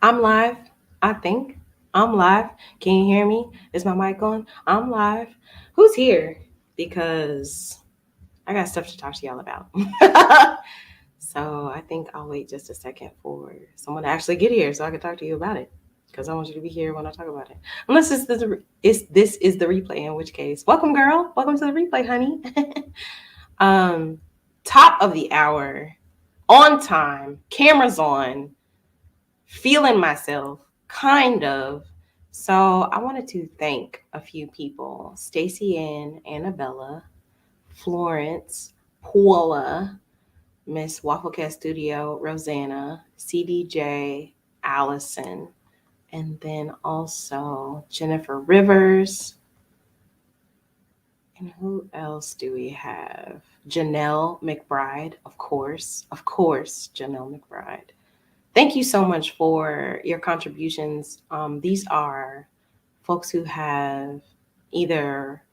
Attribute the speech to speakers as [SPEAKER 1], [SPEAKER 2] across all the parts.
[SPEAKER 1] I'm live. I think I'm live. Can you hear me? Is my mic on? I'm live. Who's here? Because I got stuff to talk to y'all about. So I think I'll wait just a second for someone to actually get here so I can talk to you about it. Because I want you to be here when I talk about it. Unless this is the replay, in which case, welcome, girl. Welcome to the replay, honey. um, Top of the hour, on time, cameras on, feeling myself, kind of. So I wanted to thank a few people: Stacy Ann, Annabella, Florence, Paula, Miss Wafflecast Studio, Rosanna, CDJ, Allison, and then also Jennifer Rivers. And who else do we have? Janelle McBride, of course, Janelle McBride. Thank you so much for your contributions. These are folks who have either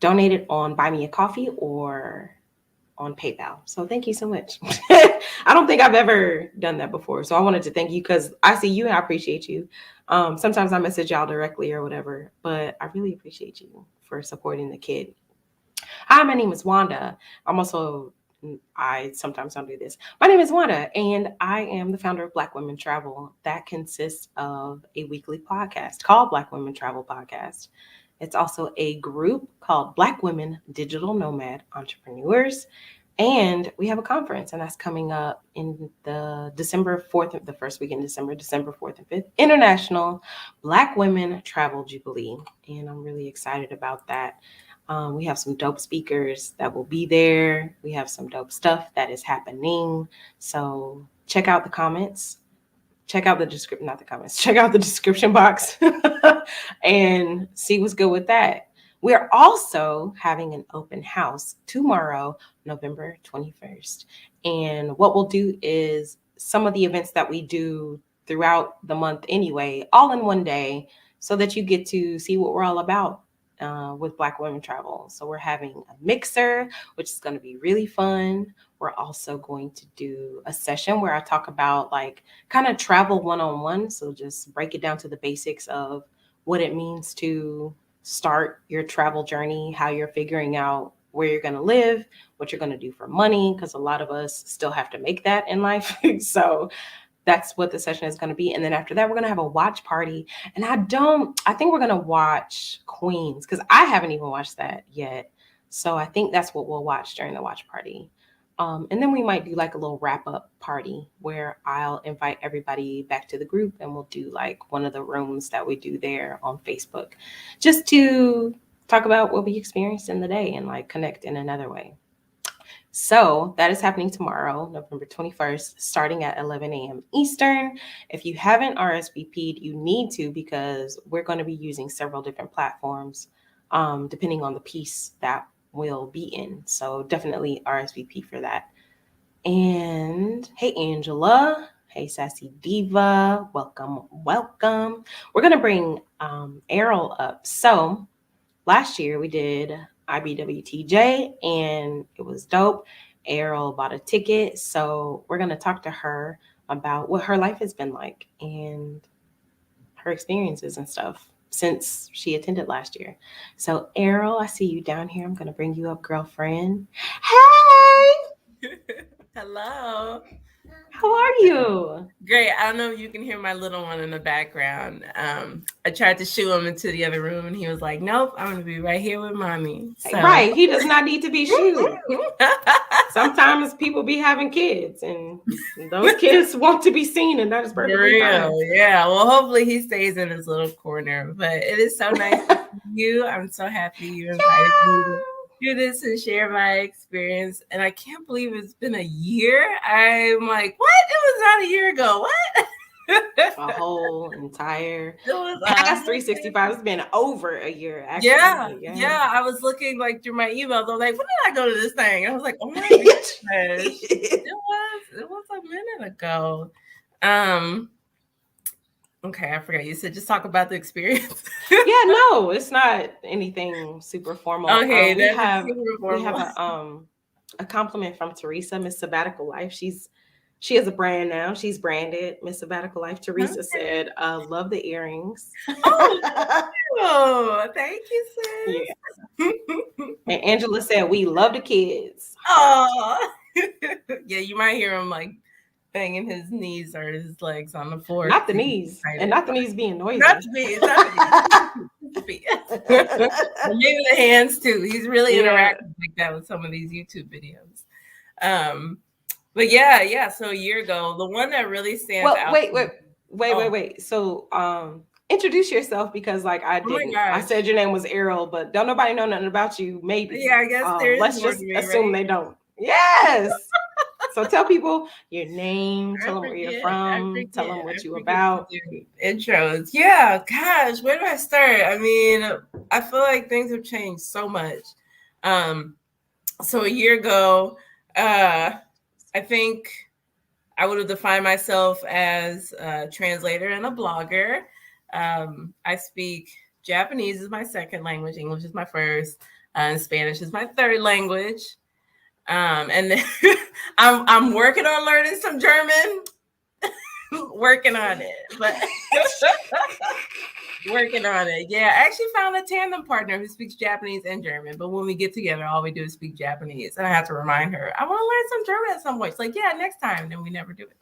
[SPEAKER 1] donated on Buy Me a Coffee or on PayPal. So thank you so much. I don't think I've ever done that before. So I wanted to thank you because I see you and I appreciate you. Sometimes I message y'all directly or whatever, but I really appreciate you for supporting the kid. Hi, my name is Wanda. I sometimes don't do this. My name is Wanda, and I am the founder of Black Women Travel. That consists of a weekly podcast called Black Women Travel Podcast. It's also a group called Black Women Digital Nomad Entrepreneurs. And we have a conference, and that's coming up in the December 4th, the first week in December, December 4th and 5th, International Black Women Travel Jubilee. And I'm really excited about that. We have some dope speakers that will be there. We have some dope stuff that is happening. So check out the comments. Check out the description, not the comments. Check out the description box and see what's good with that. We're also having an open house tomorrow, November 21st. And what we'll do is some of the events that we do throughout the month anyway, all in one day, so that you get to see what we're all about with Black Women Travel. So we're having a mixer, which is going to be really fun. We're also going to do a session where I talk about like kind of travel one-on-one. So just break it down to the basics of what it means to start your travel journey, how you're figuring out where you're going to live, what you're going to do for money, because a lot of us still have to make that in life. So that's what the session is going to be. And then after that, we're going to have a watch party. And I think we're going to watch Queens because I haven't even watched that yet. So I think that's what we'll watch during the watch party. And then we might do like a little wrap up party where I'll invite everybody back to the group and we'll do like one of the rooms that we do there on Facebook just to talk about what we experienced in the day and like connect in another way. So that is happening tomorrow, November 21st, starting at 11 a.m. Eastern. If you haven't RSVP'd, you need to because we're going to be using several different platforms depending on the piece that we'll be in. So definitely RSVP for that. And hey, Angela. Hey, Sassy Diva. Welcome, welcome. We're going to bring Errol up. So last year we did IBWTJ and it was dope. Errol bought a ticket. So we're going to talk to her about what her life has been like and her experiences and stuff since she attended last year. So Errol, I see you down here. I'm going to bring you up, girlfriend. Hey,
[SPEAKER 2] Hello.
[SPEAKER 1] how are you?
[SPEAKER 2] Great. I don't know if you can hear my little one in the background. I tried to shoo him into the other room and he was like, nope, I'm going to be right here with mommy. So,
[SPEAKER 1] Right, he does not need to be shooed. Sometimes people be having kids and those kids want to be seen and that is
[SPEAKER 2] For
[SPEAKER 1] perfectly fine.
[SPEAKER 2] real. Yeah. Well, hopefully he stays in his little corner. But it is so nice to see you. I'm so happy you invited me to do this and share my experience. And I can't believe it's been a year. I'm like, what? It was not a year ago. What?
[SPEAKER 1] A whole entire
[SPEAKER 2] It was
[SPEAKER 1] past 365. It's been over a year actually,
[SPEAKER 2] yeah,
[SPEAKER 1] but yeah.
[SPEAKER 2] yeah. I was looking like through my emails. I was like, when did I go to this thing? And I was like, oh my gosh. It was a minute ago. Um, okay, I forgot. You said just talk about the experience.
[SPEAKER 1] Yeah, no, it's not anything super formal.
[SPEAKER 2] Okay,
[SPEAKER 1] We
[SPEAKER 2] that's
[SPEAKER 1] have
[SPEAKER 2] super
[SPEAKER 1] we have
[SPEAKER 2] formal.
[SPEAKER 1] a compliment from Teresa, Miss Sabbatical Life. She's She has a brand now. She's branded Miss Sabbatical Life. Teresa
[SPEAKER 2] Okay.
[SPEAKER 1] said, love the earrings.
[SPEAKER 2] Oh, thank you,
[SPEAKER 1] Yeah.
[SPEAKER 2] sis.
[SPEAKER 1] And Angela said, we love the kids. Heart.
[SPEAKER 2] Oh, yeah, you might hear him like banging his knees or his legs on the floor.
[SPEAKER 1] Not the
[SPEAKER 2] To get
[SPEAKER 1] knees. And
[SPEAKER 2] excited.
[SPEAKER 1] not the knees being noisy.
[SPEAKER 2] Not to be, not to be. Maybe the hands too. He's really
[SPEAKER 1] Yeah.
[SPEAKER 2] interactive like that with some of these YouTube videos. But yeah. So a year ago, the one that really stands
[SPEAKER 1] Well,
[SPEAKER 2] out.
[SPEAKER 1] wait. So, introduce yourself, because like I
[SPEAKER 2] Oh my
[SPEAKER 1] didn't. I
[SPEAKER 2] gosh.
[SPEAKER 1] said your name was Errol, but don't nobody know nothing about you. Maybe.
[SPEAKER 2] Yeah, I guess there's
[SPEAKER 1] Let's
[SPEAKER 2] more to
[SPEAKER 1] just
[SPEAKER 2] me,
[SPEAKER 1] assume
[SPEAKER 2] right?
[SPEAKER 1] they don't. Yes. So tell people your name,
[SPEAKER 2] I
[SPEAKER 1] tell them where you're
[SPEAKER 2] forget.
[SPEAKER 1] from, tell them
[SPEAKER 2] I
[SPEAKER 1] what you
[SPEAKER 2] forget to
[SPEAKER 1] about.
[SPEAKER 2] do intros. Yeah, gosh, where do I start? I mean, I feel like things have changed so much. So a year ago, I think I would have defined myself as a translator and a blogger. I speak Japanese is my second language, English is my first, and Spanish is my third language. And then I'm working on learning some German. Working on it, but working on it. Yeah, I actually found a tandem partner who speaks Japanese and German. But when we get together, all we do is speak Japanese, and I have to remind her I want to learn some German at some point. She's like, "Yeah, next time." And then we never do it.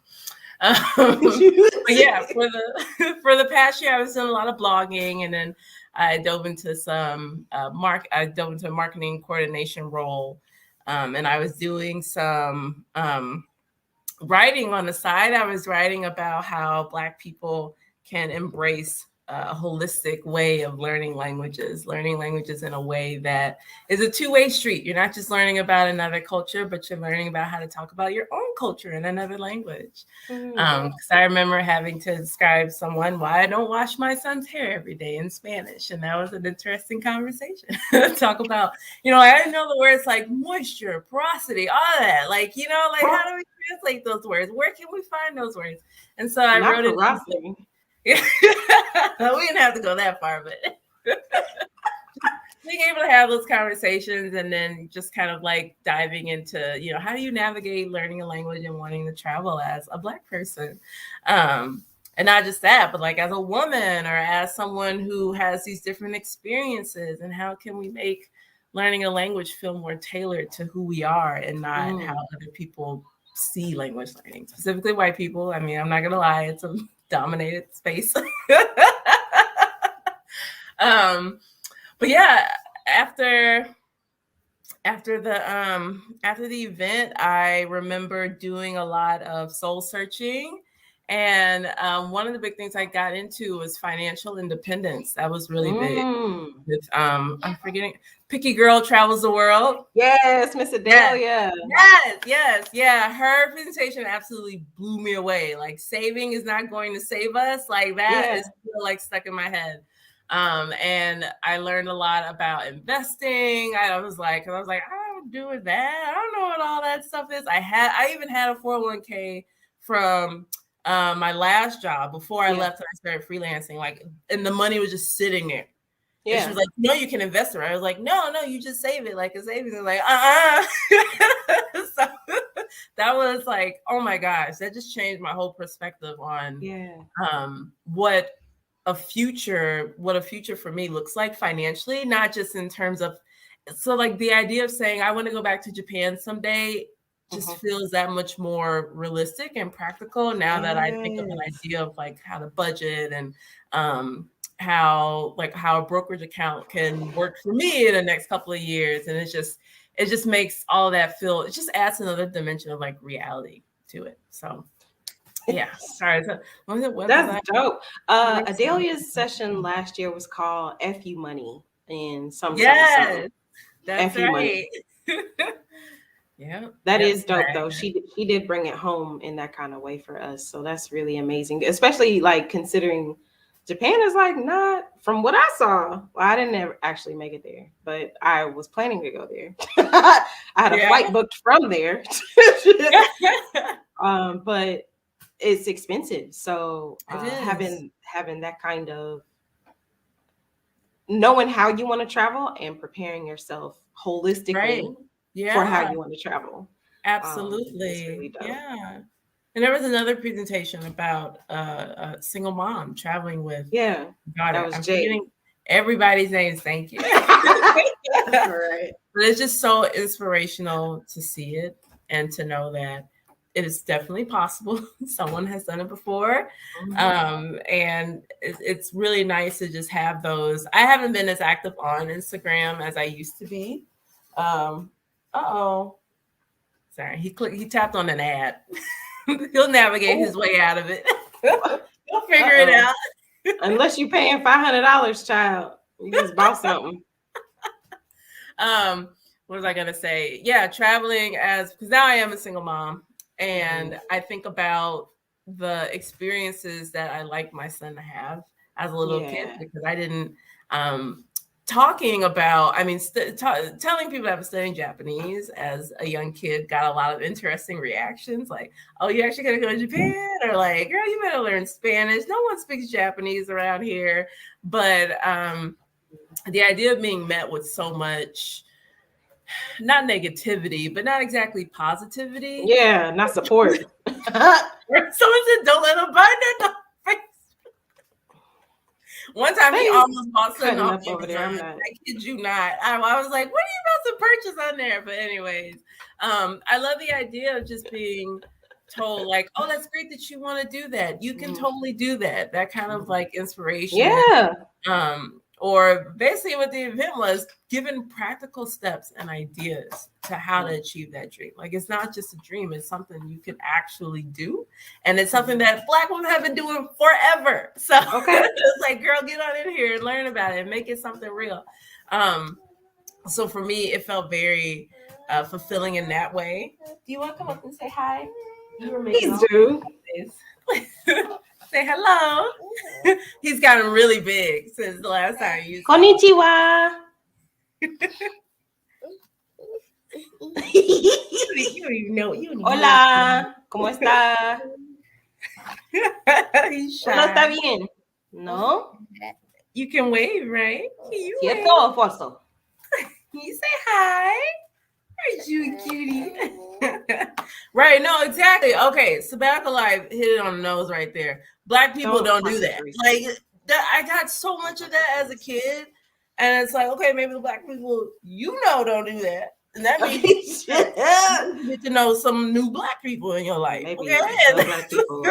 [SPEAKER 2] But yeah, for the past year, I was doing a lot of blogging, and then I dove into some I dove into a marketing coordination role, and I was doing some writing on the side. I was writing about how Black people can embrace a holistic way of learning languages in a way that is a two-way street. You're not just learning about another culture, but you're learning about how to talk about your own culture in another language. Because I remember having to describe someone why I don't wash my son's hair every day in Spanish. And that was an interesting conversation. Talk about, I didn't know the words like moisture, porosity, all that. Like, like how do we translate those words? Where can we find those words? And so I wrote it. We didn't have to go that far, but being able to have those conversations, and then just kind of like diving into, how do you navigate learning a language and wanting to travel as a Black person? And not just that, but like as a woman or as someone who has these different experiences, and how can we make learning a language feel more tailored to who we are and not how other people see language learning, specifically white people. I mean, I'm not gonna lie, it's a dominated space. But yeah, after the event, I remember doing a lot of soul searching, and one of the big things I got into was financial independence. That was really big. With I'm forgetting, Picky Girl Travels the World.
[SPEAKER 1] Yes, Miss Adelia.
[SPEAKER 2] Yes. Her presentation absolutely blew me away. Like, saving is not going to save us. Like, that is still like stuck in my head. And I learned a lot about investing. I was like, I don't do that. I don't know what all that stuff is. I even had a 401k from my last job before I left and I started freelancing. Like, and the money was just sitting there. Yeah. And she was like, "No, you can invest it." I was like, "No, you just save it like a savings." I'm like, So that was like, oh my gosh, that just changed my whole perspective on what a future for me looks like financially, not just in terms of, so like the idea of saying I want to go back to Japan someday just feels that much more realistic and practical now that I think of an idea of like how to budget and how a brokerage account can work for me in the next couple of years. And it just makes all that feel, it just adds another dimension of like reality to it. So yeah, sorry.
[SPEAKER 1] That's dope. Adelia's session last year was called F You Money and something.
[SPEAKER 2] That's
[SPEAKER 1] F You Money.
[SPEAKER 2] Yeah,
[SPEAKER 1] that is dope though. She did bring it home in that kind of way for us. So that's really amazing, especially like considering Japan is like not, from what I saw. Well, I didn't ever actually make it there, but I was planning to go there. I had a flight booked from there. But it's expensive. So having that kind of knowing how you want to travel and preparing yourself holistically for how you want to travel.
[SPEAKER 2] Absolutely.
[SPEAKER 1] Really dope.
[SPEAKER 2] Yeah. And there was another presentation about a single mom traveling with
[SPEAKER 1] Yeah,
[SPEAKER 2] daughter.
[SPEAKER 1] that was
[SPEAKER 2] I'm
[SPEAKER 1] Jay.
[SPEAKER 2] forgetting everybody's names. Thank you.
[SPEAKER 1] All right.
[SPEAKER 2] But it's just so inspirational to see it and to know that it is definitely possible. Someone has done it before. And it's really nice to just have those. I haven't been as active on Instagram as I used to be. Uh-oh. Sorry, he tapped on an ad. He'll navigate his way out of it. He'll figure it out.
[SPEAKER 1] Unless you paying $500, child, you just bought something.
[SPEAKER 2] What was I gonna say? Yeah, traveling because now I am a single mom, and I think about the experiences that I like my son to have as a little kid, because I didn't. Talking about, I mean, telling people I've been studying Japanese as a young kid got a lot of interesting reactions. Like, oh, you actually gonna go to Japan? Or like, girl, you better learn Spanish. No one speaks Japanese around here. But the idea of being met with so much, not negativity, but not exactly positivity.
[SPEAKER 1] Yeah, not support.
[SPEAKER 2] Someone said, don't let them burn their face. One time he almost bought something off over there. I kid you not. I was like, what are you about to purchase on there? But anyways, I love the idea of just being told like, oh, that's great that you want to do that. You can totally do that. That kind of like inspiration.
[SPEAKER 1] Yeah.
[SPEAKER 2] Or basically what the event was, given practical steps and ideas to how to achieve that dream. Like, it's not just a dream, it's something you can actually do. And it's something that Black women have been doing forever. So it's like, girl, get on in here and learn about it and make it something real. So for me, it felt very fulfilling in that way. Do you want to come up and say hi?
[SPEAKER 1] Please do.
[SPEAKER 2] Say hello. He's gotten really big since the last time you saw
[SPEAKER 1] him.
[SPEAKER 2] Konnichiwa. You don't even know.
[SPEAKER 1] Hola. ¿Cómo está?
[SPEAKER 2] He's shy.
[SPEAKER 1] ¿No está bien? No?
[SPEAKER 2] You can wave, right? Can you
[SPEAKER 1] wave? ¿Cierto o falso?
[SPEAKER 2] Can you say hi? Aren't you a cutie? Right, no, exactly. Okay, sabbatical life hit it on the nose right there. Black people don't do that. Like, I got so much of that as a kid, and it's like, okay, maybe the Black people don't do that, and that means you get to know some new Black people in your life.
[SPEAKER 1] Maybe the Black people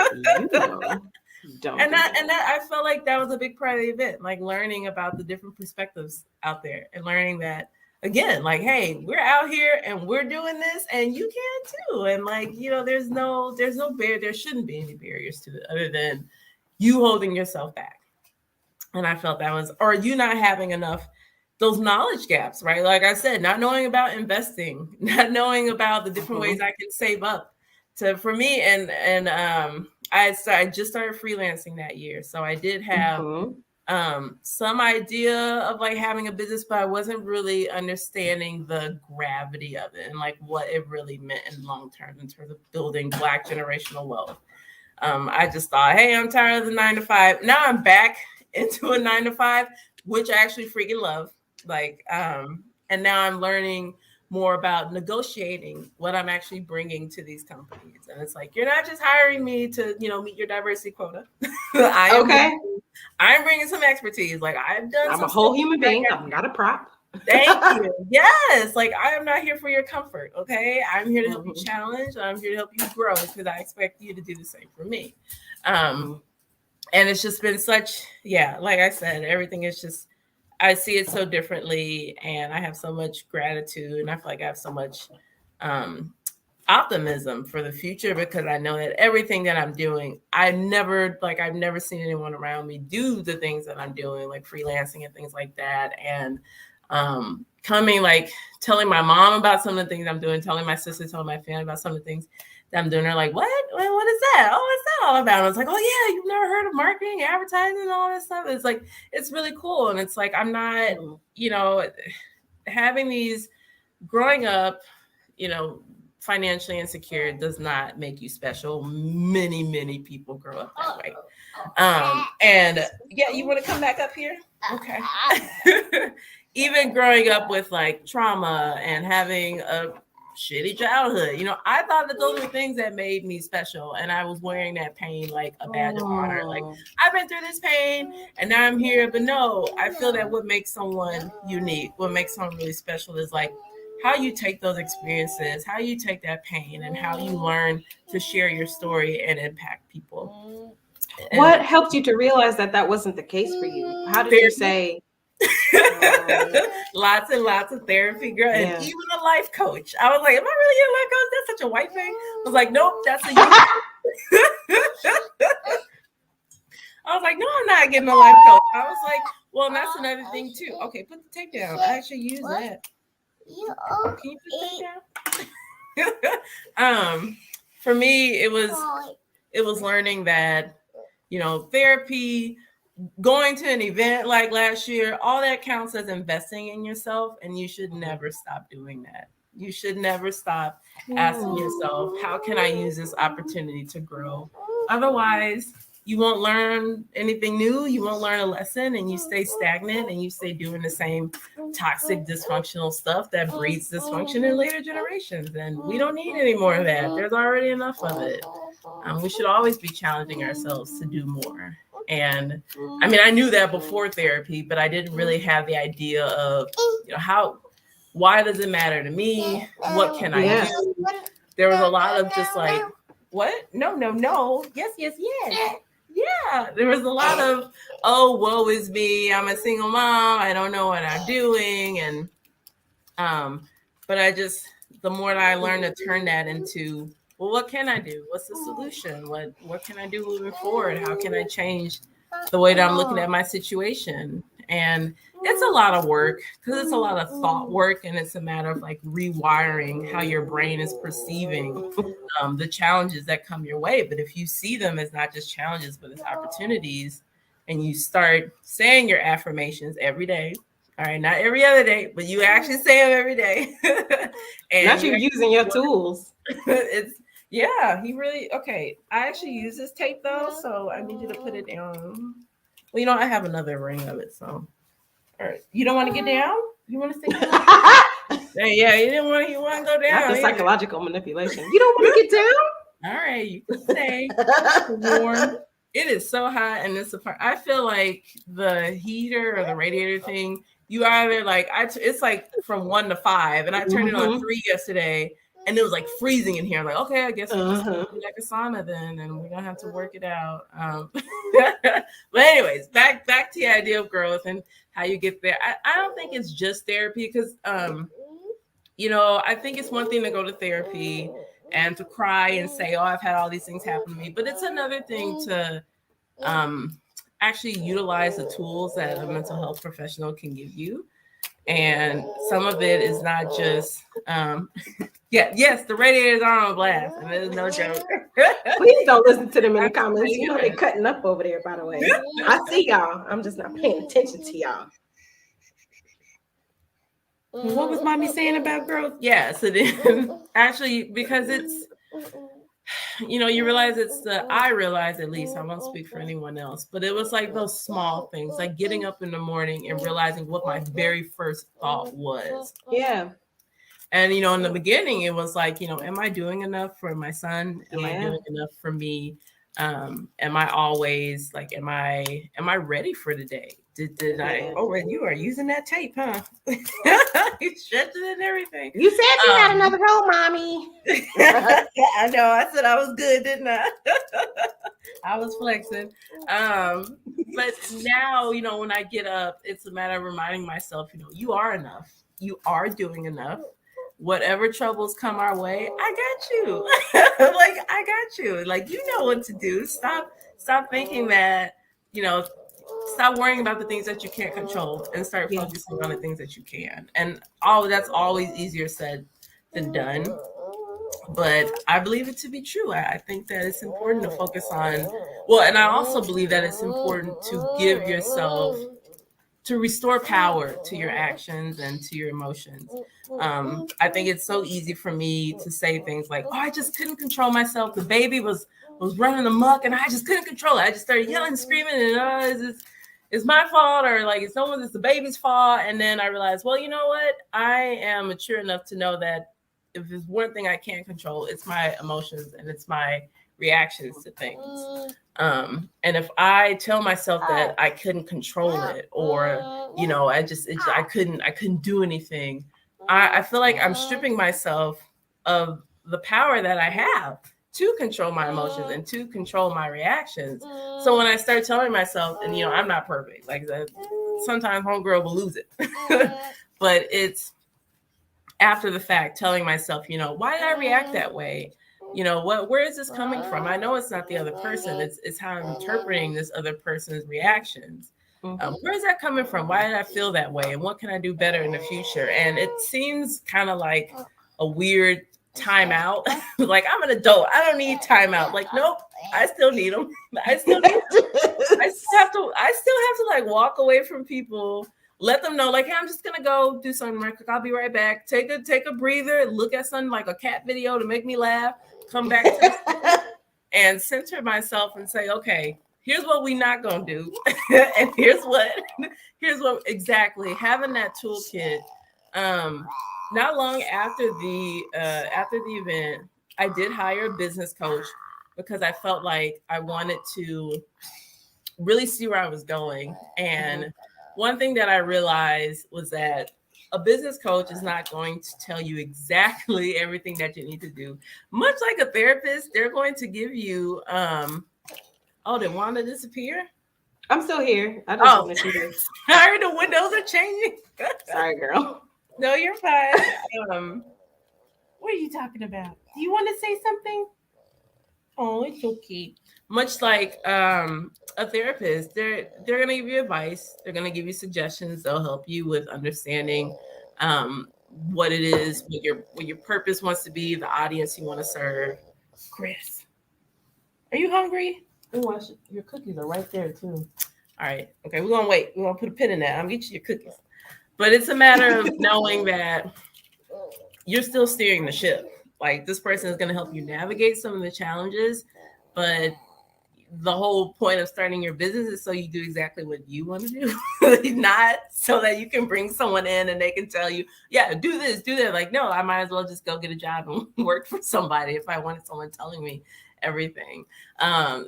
[SPEAKER 1] don't.
[SPEAKER 2] And that I felt like that was a big part of the event, like learning about the different perspectives out there, and learning that. Again, like, hey, we're out here and we're doing this, and you can too. And like, there's no barrier. There shouldn't be any barriers to it other than you holding yourself back. And I felt that was, or you not having enough those knowledge gaps, right? Like I said, not knowing about investing, not knowing about the different ways I can save up. For me, and I just started freelancing that year, so I did have. Some idea of like having a business, but I wasn't really understanding the gravity of it and like what it really meant in long term in terms of building Black generational wealth. I just thought, hey, I'm tired of the 9 to 5. Now I'm back into a 9 to 5, which I actually freaking love. Like, and now I'm learning more about negotiating what I'm actually bringing to these companies. And it's like, you're not just hiring me to, meet your diversity quota. I'm bringing some expertise. Like, I'm
[SPEAKER 1] a whole human being. I'm not a prop.
[SPEAKER 2] Thank you. Yes. Like, I am not here for your comfort. Okay. I'm here to help you challenge. I'm here to help you grow because I expect you to do the same for me. And it's just been such, like I said, everything is just, I see it so differently, and I have so much gratitude, and I feel like I have so much optimism for the future because I know that everything that I'm doing, I've never seen anyone around me do the things that I'm doing, like freelancing and things like that. And coming, like telling my mom about some of the things I'm doing, telling my sister, telling my family about some of the things that I'm doing. They're like, what is that? Oh, what's that all about? And I was like, oh yeah, you've never heard of marketing, advertising, and all that stuff. It's like, it's really cool. And it's like, I'm not, having these growing up, financially insecure does not make you special. Many, many people grow up that way. And you want to come back up here? Okay. Even growing up with like trauma and having a shitty childhood. I thought that those were things that made me special, and I was wearing that pain like a badge of honor. Like, I've been through this pain and now I'm here. But no, I feel that what makes someone unique, what makes someone really special is like how you take those experiences, how you take that pain, and how you learn to share your story and impact people.
[SPEAKER 1] What helped you to realize that wasn't the case for you? How did you say?
[SPEAKER 2] Lots and lots of therapy, girl, and even a life coach. I was like, am I really a life coach? That's such a white thing. I was like, nope, that's a you. I was like, no, I'm not getting a life coach. I was like, well, and that's another thing too. Okay, put the tape down. I actually use that. Can you put the tape down? For me, it was learning that, therapy, going to an event like last year, all that counts as investing in yourself, and you should never stop doing that. You should never stop asking yourself, how can I use this opportunity to grow? Otherwise, you won't learn anything new. You won't learn a lesson, and you stay stagnant, and you stay doing the same toxic, dysfunctional stuff that breeds dysfunction in later generations. And we don't need any more of that. There's already enough of it. We should always be challenging ourselves to do more. And I mean, I knew that before therapy, but I didn't really have the idea of, why does it matter to me? What can I do? There was a lot of just like, what? No. Yes. Yeah. There was a lot of, oh, woe is me. I'm a single mom. I don't know what I'm doing. And, but the more that I learned to turn that into, well, what can I do? What's the solution? What can I do moving forward? How can I change the way that I'm looking at my situation? And it's a lot of work, because it's a lot of thought work, and it's a matter of like rewiring how your brain is perceiving the challenges that come your way. But if you see them as not just challenges, but as opportunities, and you start saying your affirmations every day, all right, not every other day, but you actually say them every day. And
[SPEAKER 1] not you using your tools.
[SPEAKER 2] He really, okay. I actually use this tape though, so I need you to put it down. Well, I have another ring of it, so. All right. You don't want to get down? You want to stay down? Yeah, you want to go down.
[SPEAKER 1] That's the psychological manipulation. You don't want to get down?
[SPEAKER 2] All right, you can stay. Warm. It is so hot in this apartment. I feel like the heater or the radiator thing, you either like, it's like from 1 to 5, and I turned it on 3 yesterday, and it was like freezing in here. I'm like, okay, I guess we're just gonna do like a sauna then, and we're gonna have to work it out. But anyways, back to the idea of growth and how you get there. I don't think it's just therapy, because I think it's one thing to go to therapy and to cry and say, oh, I've had all these things happen to me. But it's another thing to actually utilize the tools that a mental health professional can give you. And some of it is not just, yes, the radiators are on blast, and there's no joke.
[SPEAKER 1] Please don't listen to them in the comments. They're cutting up over there, by the way. I see y'all. I'm just not paying attention to y'all.
[SPEAKER 2] What was mommy saying about growth? Yeah, so then actually, because it's, you realize I realize, at least, I won't speak for anyone else, but it was like those small things, like getting up in the morning and realizing what my very first thought was.
[SPEAKER 1] Yeah.
[SPEAKER 2] And, in the beginning, it was like, am I doing enough for my son? Am I doing enough for me? Am I always like, am I ready for the day? Did I? Oh, and you are using that tape, huh? You stretched it and everything.
[SPEAKER 1] You said you had another roll, mommy.
[SPEAKER 2] I know. I said I was good, didn't I? I was flexing. But now, when I get up, it's a matter of reminding myself, you are enough. You are doing enough. Whatever troubles come our way, I got you. Like, I got you. Like, you know what to do. Stop thinking that, stop worrying about the things that you can't control and start focusing on the things that you can. And that's always easier said than done. But I believe it to be true. I think that it's important to focus on, and I also believe that it's important to give yourself, to restore power to your actions and to your emotions. I think it's so easy for me to say things like, oh, I just couldn't control myself. The baby was running amok and I just couldn't control it. I just started yelling and screaming, and it's my fault, or like it's the baby's fault. And then I realized, well, you know what? I am mature enough to know that if there's one thing I can't control, it's my emotions and it's my reactions to things. And if I tell myself that I couldn't control it, or you know, I couldn't do anything, I feel like I'm stripping myself of the power that I have to control my emotions and to control my reactions. So when I start telling myself, and you know, I'm not perfect, like that, sometimes homegirl will lose it, but it's after the fact telling myself, you know, why did I react that way? You know, where is this coming from? I know it's not the other person. It's how I'm interpreting this other person's reactions. Where is that coming from? Why did I feel that way? And what can I do better in the future? And it seems kind of like a weird timeout. Like, I'm an adult. I don't need timeout. Like, nope, I still need them. I still have to like walk away from people, let them know, like, hey, I'm just gonna go do something right quick. I'll be right back. Take a breather, look at something like a cat video to make me laugh, come back to and center myself and say, okay, here's what we're not gonna do. And here's what exactly, having that toolkit. Not long after the event, I did hire a business coach because I felt like I wanted to really see where I was going. And one thing that I realized was that a business coach is not going to tell you exactly everything that you need to do. Much like a therapist, they're going to give you, oh, did Wanda disappear?
[SPEAKER 1] I'm still here. I just want to see this.
[SPEAKER 2] Sorry, the windows are changing.
[SPEAKER 1] Sorry, girl.
[SPEAKER 2] No, you're fine. What are you talking about? Do you want to say something? Oh, it's okay. Much like a therapist, they're going to give you advice. They're going to give you suggestions. They'll help you with understanding what it is, what your purpose wants to be, the audience you want to serve. Chris, are you hungry? Oh, your cookies are right there too. All right. Okay, we're going to wait. We're going to put a pin in that. I'll get you your cookies. But it's a matter of knowing that you're still steering the ship. Like, this person is going to help you navigate some of the challenges, but the whole point of starting your business is so you do exactly what you want to do, not so that you can bring someone in and they can tell you, yeah, do this, do that. Like, no, I might as well just go get a job and work for somebody if I wanted someone telling me everything.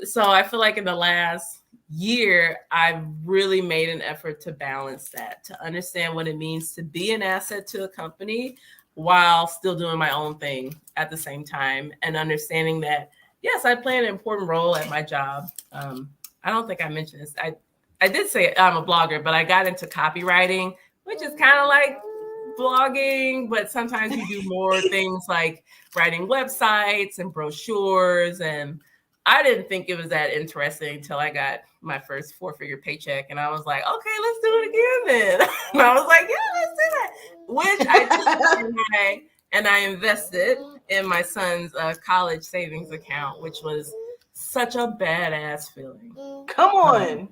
[SPEAKER 2] So I feel like in the last year, I've really made an effort to balance that, to understand what it means to be an asset to a company while still doing my own thing at the same time, and understanding that, yes, I play an important role at my job. I don't think I mentioned this. I did say I'm a blogger, but I got into copywriting, which is kind of like blogging, but sometimes you do more things like writing websites and brochures. And I didn't think it was that interesting until I got my first 4-figure paycheck. And I was like, okay, let's do it again then. And I was like, yeah, let's do that. Which I took and I invested in my son's college savings account, which was such a badass feeling.
[SPEAKER 1] Come on.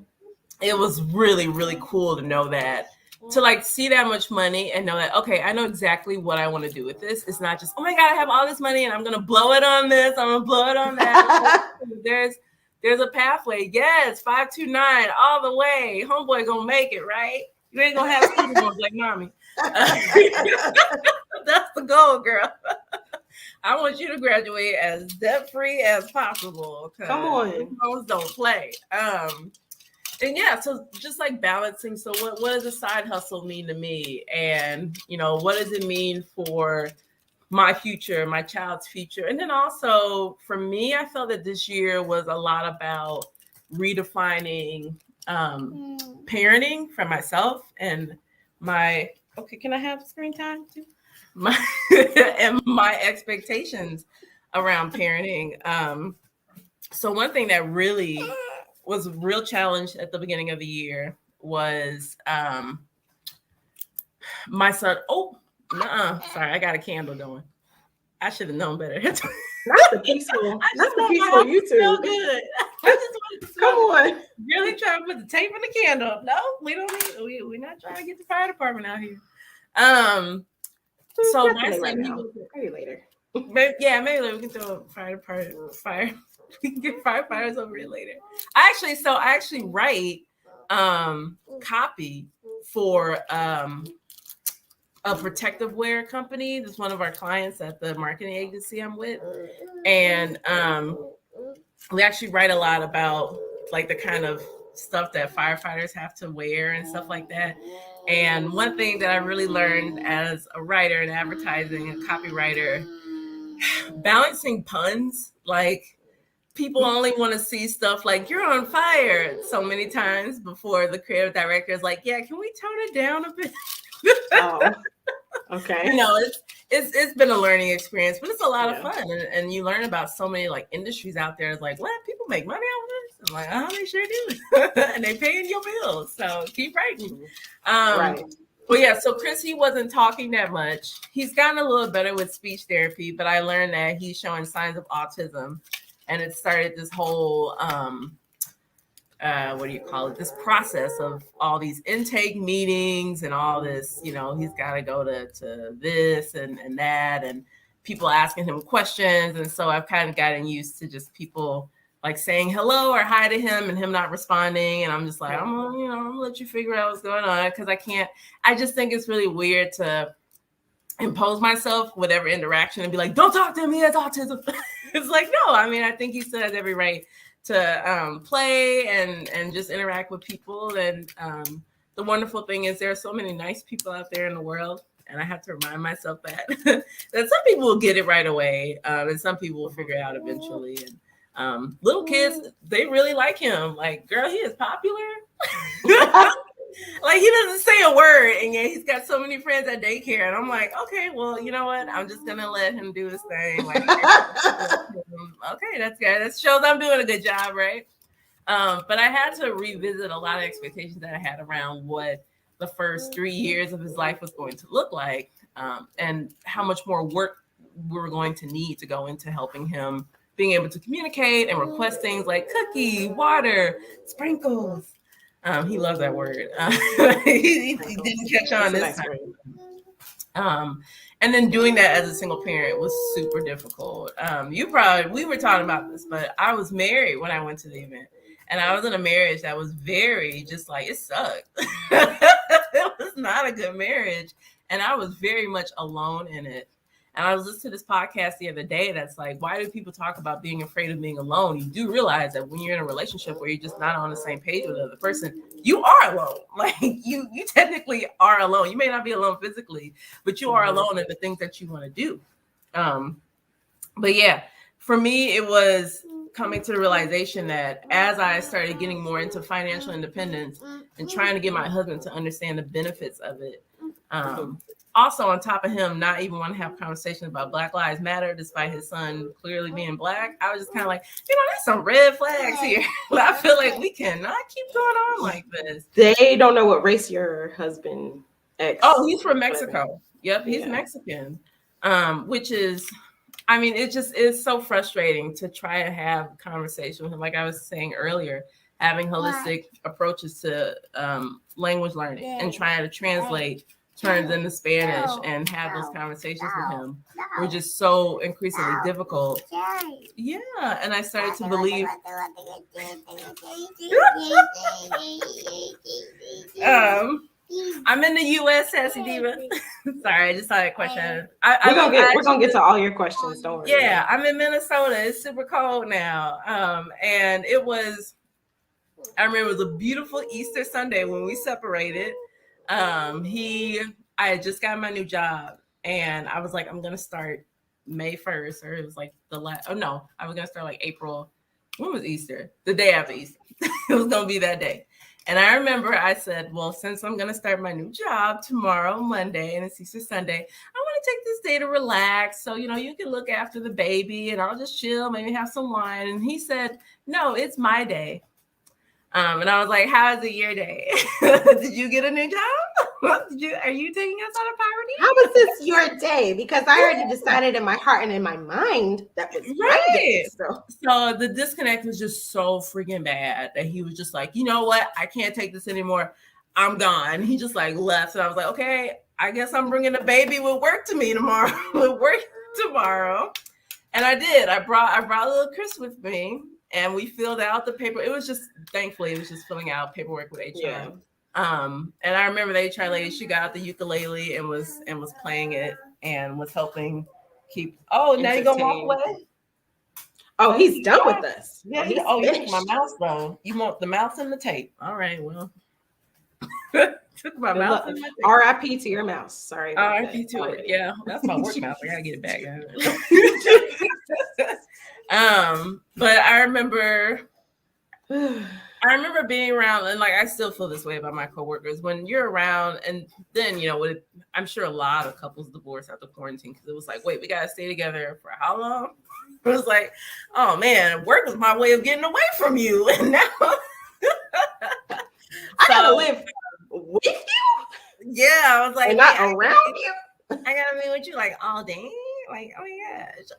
[SPEAKER 2] It was really, really cool to know that, to like see that much money and know that, okay, I know exactly what I want to do with this. It's not just, oh my God, I have all this money and I'm going to blow it on this. I'm going to blow it on that. There's a pathway. Yes, 529 all the way. Homeboy going to make it, right? You ain't going to have student loans like mommy. That's the goal, girl. I want you to graduate as debt-free as possible.
[SPEAKER 1] Come on.
[SPEAKER 2] Loans don't play. And yeah, so just like balancing. So what does a side hustle mean to me? And, you know, what does it mean for my future, my child's future? And then also for me, I felt that this year was a lot about redefining parenting for myself and my, okay, can I have screen time too? And my expectations around parenting. So one thing that really was a real challenge at the beginning of the year was my son. Oh, sorry, I got a candle going. I should have known better.
[SPEAKER 1] Not the peaceful. Not the peaceful YouTube.
[SPEAKER 2] Feel good. I just wanted to
[SPEAKER 1] come on.
[SPEAKER 2] Really trying to put the tape in the candle. No, we don't need. We're not trying to get the fire department out here. So my son,
[SPEAKER 1] right now. Maybe later.
[SPEAKER 2] Maybe later we can throw a fire department. We can get firefighters over here later. I actually write copy for a a protective wear company. That's one of our clients at the marketing agency I'm with. And we actually write a lot about like the kind of stuff that firefighters have to wear and stuff like that. And one thing that I really learned as a writer and advertising and copywriter, balancing puns, like people only want to see stuff like you're on fire so many times before the creative director is like, yeah, can we tone it down a bit?
[SPEAKER 1] Oh, okay.
[SPEAKER 2] You know, it's been a learning experience, but it's a lot of fun, and you learn about so many like industries out there. It's like, what, people make money out of this? I'm like, oh, they sure do, and they paying your bills, so keep writing.
[SPEAKER 1] Right.
[SPEAKER 2] Well, yeah. So Chris, he wasn't talking that much. He's gotten a little better with speech therapy, but I learned that he's showing signs of autism, and it started this whole what do you call it? This process of all these intake meetings and all this, you know, he's got to go to this and that, and people asking him questions. And so I've kind of gotten used to just people like saying hello or hi to him and him not responding. And I'm just like, I'm gonna let you figure out what's going on, because I just think it's really weird to impose myself whatever interaction and be like, don't talk to him, he has autism. It's like, no, I mean, I think he still has every right to play and just interact with people. And the wonderful thing is there are so many nice people out there in the world, and I have to remind myself that that some people will get it right away, and some people will figure it out eventually. And little kids, they really like him. Like, girl, he is popular. Like, he doesn't say a word, and yet he's got so many friends at daycare. And I'm like, okay, well, you know what? I'm just gonna let him do his thing. Like, okay, that's good. That shows I'm doing a good job, right? But I had to revisit a lot of expectations that I had around what the first 3 years of his life was going to look like, and how much more work we were going to need to go into helping him being able to communicate and request things like cookie, water, sprinkles. He loves that word. He didn't catch on this time. And then doing that as a single parent was super difficult. We were talking about this, but I was married when I went to the event, and I was in a marriage that was very just like, it sucked. It was not a good marriage, and I was very much alone in it. And I was listening to this podcast the other day that's like, why do people talk about being afraid of being alone? You do realize that when you're in a relationship where you're just not on the same page with the other person, you are alone. Like, you technically are alone. You may not be alone physically, but you are alone in the things that you want to do. But yeah, for me, it was coming to the realization that as I started getting more into financial independence and trying to get my husband to understand the benefits of it, also, on top of him not even want to have conversations about Black Lives Matter, despite his son clearly being Black, I was just kind of like, there's some red flags here. I feel like we cannot keep going on like this.
[SPEAKER 1] They don't know what race your husband ex.
[SPEAKER 2] Oh, he's from Mexico. Yep, he's Mexican. Which is, I mean, it just is so frustrating to try to have a conversation with him. Like I was saying earlier, having holistic approaches to language learning and trying to translate terms into Spanish and have those conversations with him were just so increasingly difficult. Yeah, and I started to believe. I'm in the U.S., Sassy Diva. Sorry, I just saw that question.
[SPEAKER 1] We're gonna get to all your questions. Don't worry.
[SPEAKER 2] Yeah, I'm in Minnesota. It's super cold now, and it was. I remember it was a beautiful Easter Sunday when we separated. I had just got my new job, and I was like, I'm gonna start May 1st, or it was like I was gonna start like April. When was Easter? The day after Easter. It was gonna be that day. And I remember I said, well, since I'm gonna start my new job tomorrow, Monday, and it's Easter Sunday, I want to take this day to relax. So, you can look after the baby, and I'll just chill, maybe have some wine. And he said, no, it's my day. And I was like, how is it your day? Did you get a new job? Are you taking us out of poverty?
[SPEAKER 1] How was this your day? Because I already decided in my heart and in my mind that was my day.
[SPEAKER 2] So the disconnect was just so freaking bad that he was just like, you know what? I can't take this anymore. I'm gone. He just like left. And I was like, okay, I guess I'm bringing the baby with work to me tomorrow. And I did. I brought little Chris with me. And we filled out the paper. It was just, thankfully, it was just filling out paperwork with HR. And I remember the HR lady, she got out the ukulele and was playing it and was helping keep. Oh, now you gonna walk away?
[SPEAKER 1] Oh, he's done with us.
[SPEAKER 2] Yeah.
[SPEAKER 1] He's
[SPEAKER 2] you took my mouse though. You want the mouse and the tape? All right. Well, took my mouse and my tape.
[SPEAKER 1] R.I.P. to your mouse. Sorry.
[SPEAKER 2] R.I.P. to it. Yeah, that's my work mouse. I gotta get it back. But I remember being around, and like I still feel this way about my coworkers when you're around, and then I'm sure a lot of couples divorced after quarantine because it was like, wait, we gotta stay together for how long? It was like, oh man, work was my way of getting away from you, and now
[SPEAKER 1] I gotta live with you.
[SPEAKER 2] Yeah, I was like,
[SPEAKER 1] and not around you.
[SPEAKER 2] I gotta be with you like all day. Like, oh my gosh.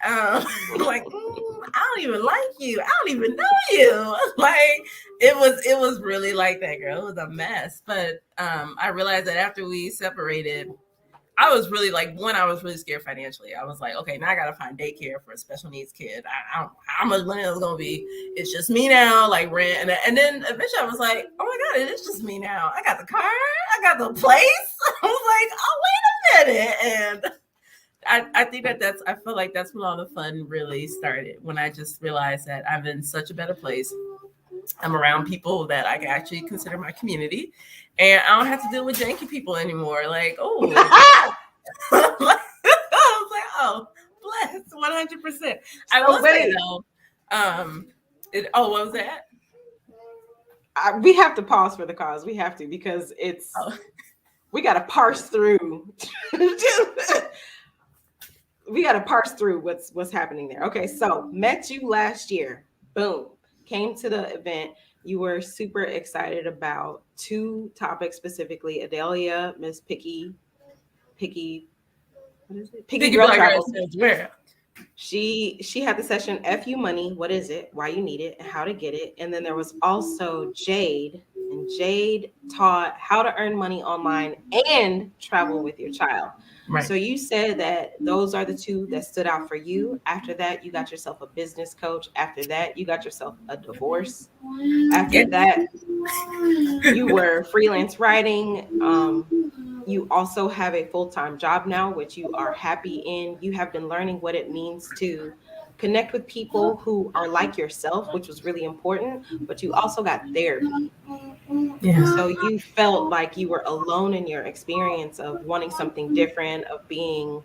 [SPEAKER 2] Like, I don't even like you. I don't even know you. Like, it was really like that, girl. It was a mess. But I realized that after we separated, I was really I was really scared financially. I was like, okay, now I gotta find daycare for a special needs kid. I don't how much money it's gonna be. It's just me now, like rent. And then eventually I was like, oh my God, it is just me now. I got the car, I got the place. I was like, oh, wait a minute. And I think I feel like that's when all the fun really started, when I just realized that I'm in such a better place. I'm around people that I can actually consider my community, and I don't have to deal with janky people anymore. Like, oh, I was like, oh, blessed, 100%. I will say though, what was that?
[SPEAKER 1] We have to pause for the cause. We have to, because we got to parse through. We got to parse through what's happening there. Okay, so met you last year. Boom. Came to the event. You were super excited about two topics specifically. Adelia, Miss Picky, what is it? Picky Girl Travels. She had the session F You Money, what is it, why you need it, and how to get it. And then there was also Jade, and Jade taught how to earn money online and travel with your child. Right. So you said that those are the two that stood out for you. After that, you got yourself a business coach. After that, you got yourself a divorce. After that, you were freelance writing. You also have a full-time job now, which you are happy in. You have been learning what it means to connect with people who are like yourself, which was really important, but you also got therapy. Yeah. So you felt like you were alone in your experience of wanting something different, of being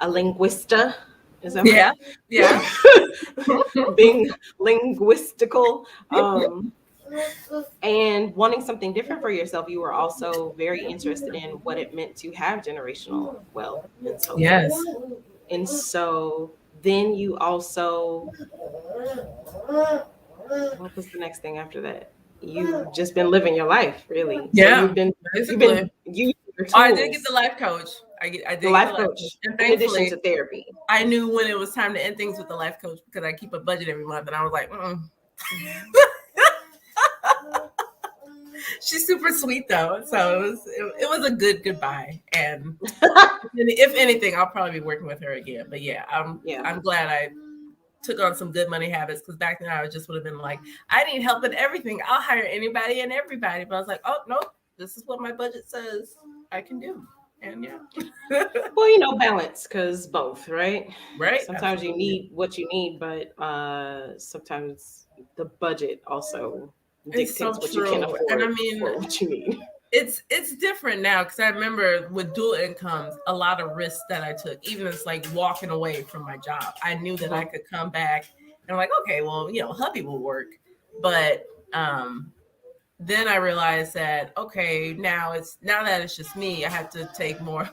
[SPEAKER 1] a linguista. Is that
[SPEAKER 2] yeah.
[SPEAKER 1] Being linguistical. And wanting something different for yourself. You were also very interested in what it meant to have generational wealth. And so
[SPEAKER 2] yes.
[SPEAKER 1] And so then you also, what was the next thing after that? You've just been living your life, really.
[SPEAKER 2] Yeah.
[SPEAKER 1] So you've been using your tools.
[SPEAKER 2] I did get the life coach. I did
[SPEAKER 1] the life coach. In addition to therapy.
[SPEAKER 2] I knew when it was time to end things with the life coach because I keep a budget every month, and I was like, She's super sweet though, so it was a good goodbye. And if anything, I'll probably be working with her again. But I'm glad I took on some good money habits, because back then I just would have been like, I need help in everything. I'll hire anybody and everybody. But I was like, oh no, this is what my budget says I can do. And
[SPEAKER 1] well, balance, because both, right?
[SPEAKER 2] Right.
[SPEAKER 1] Sometimes you need what you need, but sometimes the budget also dictates what you can afford.
[SPEAKER 2] And I mean,
[SPEAKER 1] what you need.
[SPEAKER 2] It's different now, because I remember with dual incomes, a lot of risks that I took, even it's like walking away from my job. I knew that I could come back and I'm like, okay, well, hubby will work. But then I realized that, okay, now that it's just me, I have to take more.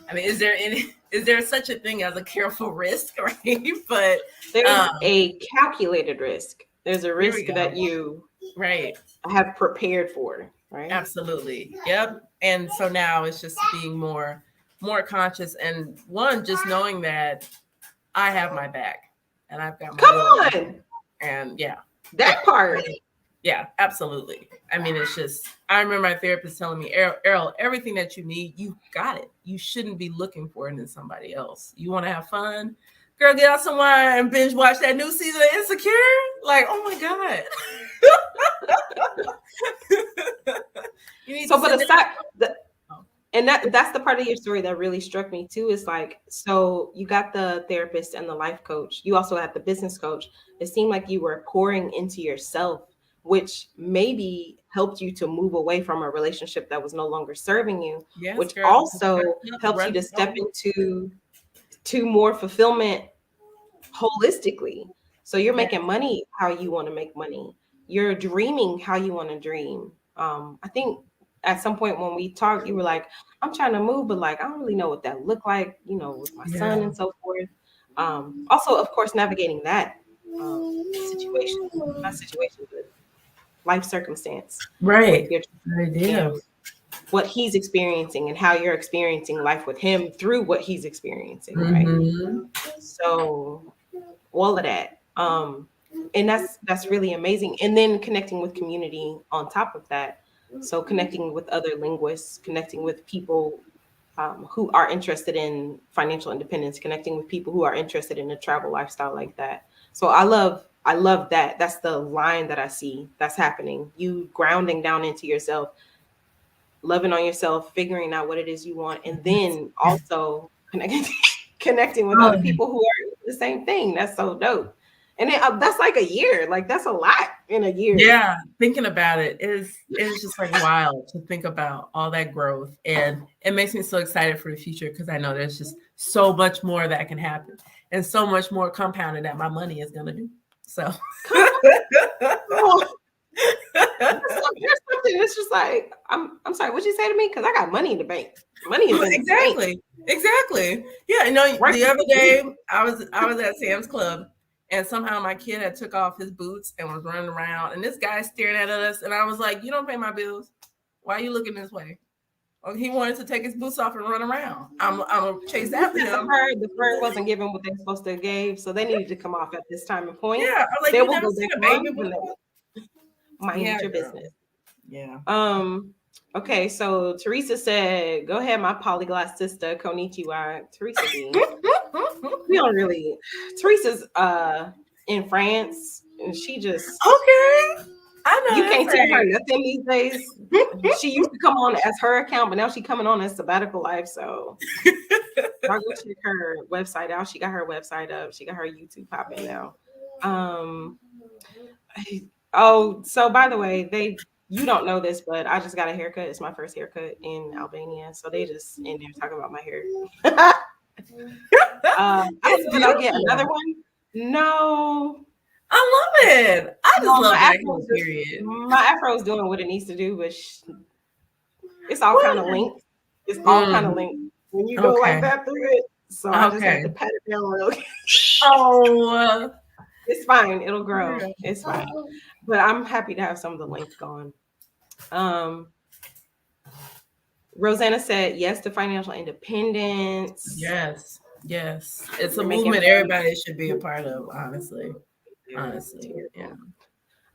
[SPEAKER 2] I mean, is there such a thing as a careful risk, right? But
[SPEAKER 1] there's a calculated risk. There's a risk that you have prepared for, right?
[SPEAKER 2] Absolutely. Yep. And so now it's just being more conscious, and just knowing that I have my back and I've got my
[SPEAKER 1] come on.
[SPEAKER 2] And
[SPEAKER 1] that part.
[SPEAKER 2] Yeah, absolutely. I mean, it's just, I remember my therapist telling me, Errol, everything that you need, you got it. You shouldn't be looking for it in somebody else. You want to have fun? Girl, get out some wine and binge watch that new season of Insecure. Like, oh my God. You need
[SPEAKER 1] So, but aside and that's the part of your story that really struck me too, is like, so you got the therapist and the life coach, you also had the business coach. It seemed like you were pouring into yourself, which maybe helped you to move away from a relationship that was no longer serving you,
[SPEAKER 2] Yes,
[SPEAKER 1] which
[SPEAKER 2] girl.
[SPEAKER 1] also helps you to step into more fulfillment holistically. So you're making money how you want to make money. You're dreaming how you want to dream. I think at some point when we talked, you were like, I'm trying to move, but like, I don't really know what that looked like, with my son and so forth. Also, of course, navigating that situation, not situation, but life circumstance with
[SPEAKER 2] Right.
[SPEAKER 1] your and what he's experiencing and how you're experiencing life with him through what he's experiencing, right?
[SPEAKER 2] Mm-hmm.
[SPEAKER 1] So all of that. And that's really amazing. And then connecting with community on top of that. So connecting with other linguists, connecting with people who are interested in financial independence, connecting with people who are interested in a travel lifestyle like that. So I love that. That's the line that I see that's happening. You grounding down into yourself, loving on yourself, figuring out what it is you want, and then also connecting with other people who are the same thing. That's so dope. And that's like a year. Like that's a lot in a year.
[SPEAKER 2] Yeah, thinking about it is just like wild to think about all that growth, and it makes me so excited for the future because I know there's just so much more that can happen, and so much more compounding that my money is going to do. So,
[SPEAKER 1] there's something that's just like, I'm sorry, what'd you say to me? Because I got money in the bank. Money is in the bank.
[SPEAKER 2] Exactly. Yeah, the other day I was at Sam's Club, and somehow my kid had took off his boots and was running around, and this guy staring at us, and I was like, "You don't pay my bills. Why are you looking this way?" Oh, he wanted to take his boots off and run around. I'm gonna chase after him.
[SPEAKER 1] The fur wasn't giving what they're supposed to give, so they needed to come off at this time and point.
[SPEAKER 2] Yeah, I was like,
[SPEAKER 1] they
[SPEAKER 2] you
[SPEAKER 1] will
[SPEAKER 2] never
[SPEAKER 1] go
[SPEAKER 2] seen
[SPEAKER 1] back
[SPEAKER 2] a baby boot?
[SPEAKER 1] Mind your business.
[SPEAKER 2] Yeah.
[SPEAKER 1] Okay, so Teresa said, "Go ahead, my polyglot sister, Konnichiwa." Teresa B. We don't really. Teresa's in France, and she just
[SPEAKER 2] okay. I know
[SPEAKER 1] you can't tell her nothing these days. She used to come on as her account, but now she's coming on as Sabbatical Life. So I'll go check her website out. She got her website up. She got her YouTube popping now. So by the way, you don't know this, but I just got a haircut. It's my first haircut in Albania. So they just in there talking about my hair. I don't know if I'll get another one. No.
[SPEAKER 2] I love it. I just love that period.
[SPEAKER 1] My afro is doing what it needs to do, but it's all kind of linked. It's all kind of linked when you go like that through it. So I just had to pat it down real quick.
[SPEAKER 2] Oh,
[SPEAKER 1] it's fine. It'll grow. It's fine. But I'm happy to have some of the length gone. Rosanna said yes to financial independence.
[SPEAKER 2] Yes. It's a movement everybody should be a part of, honestly. Yeah.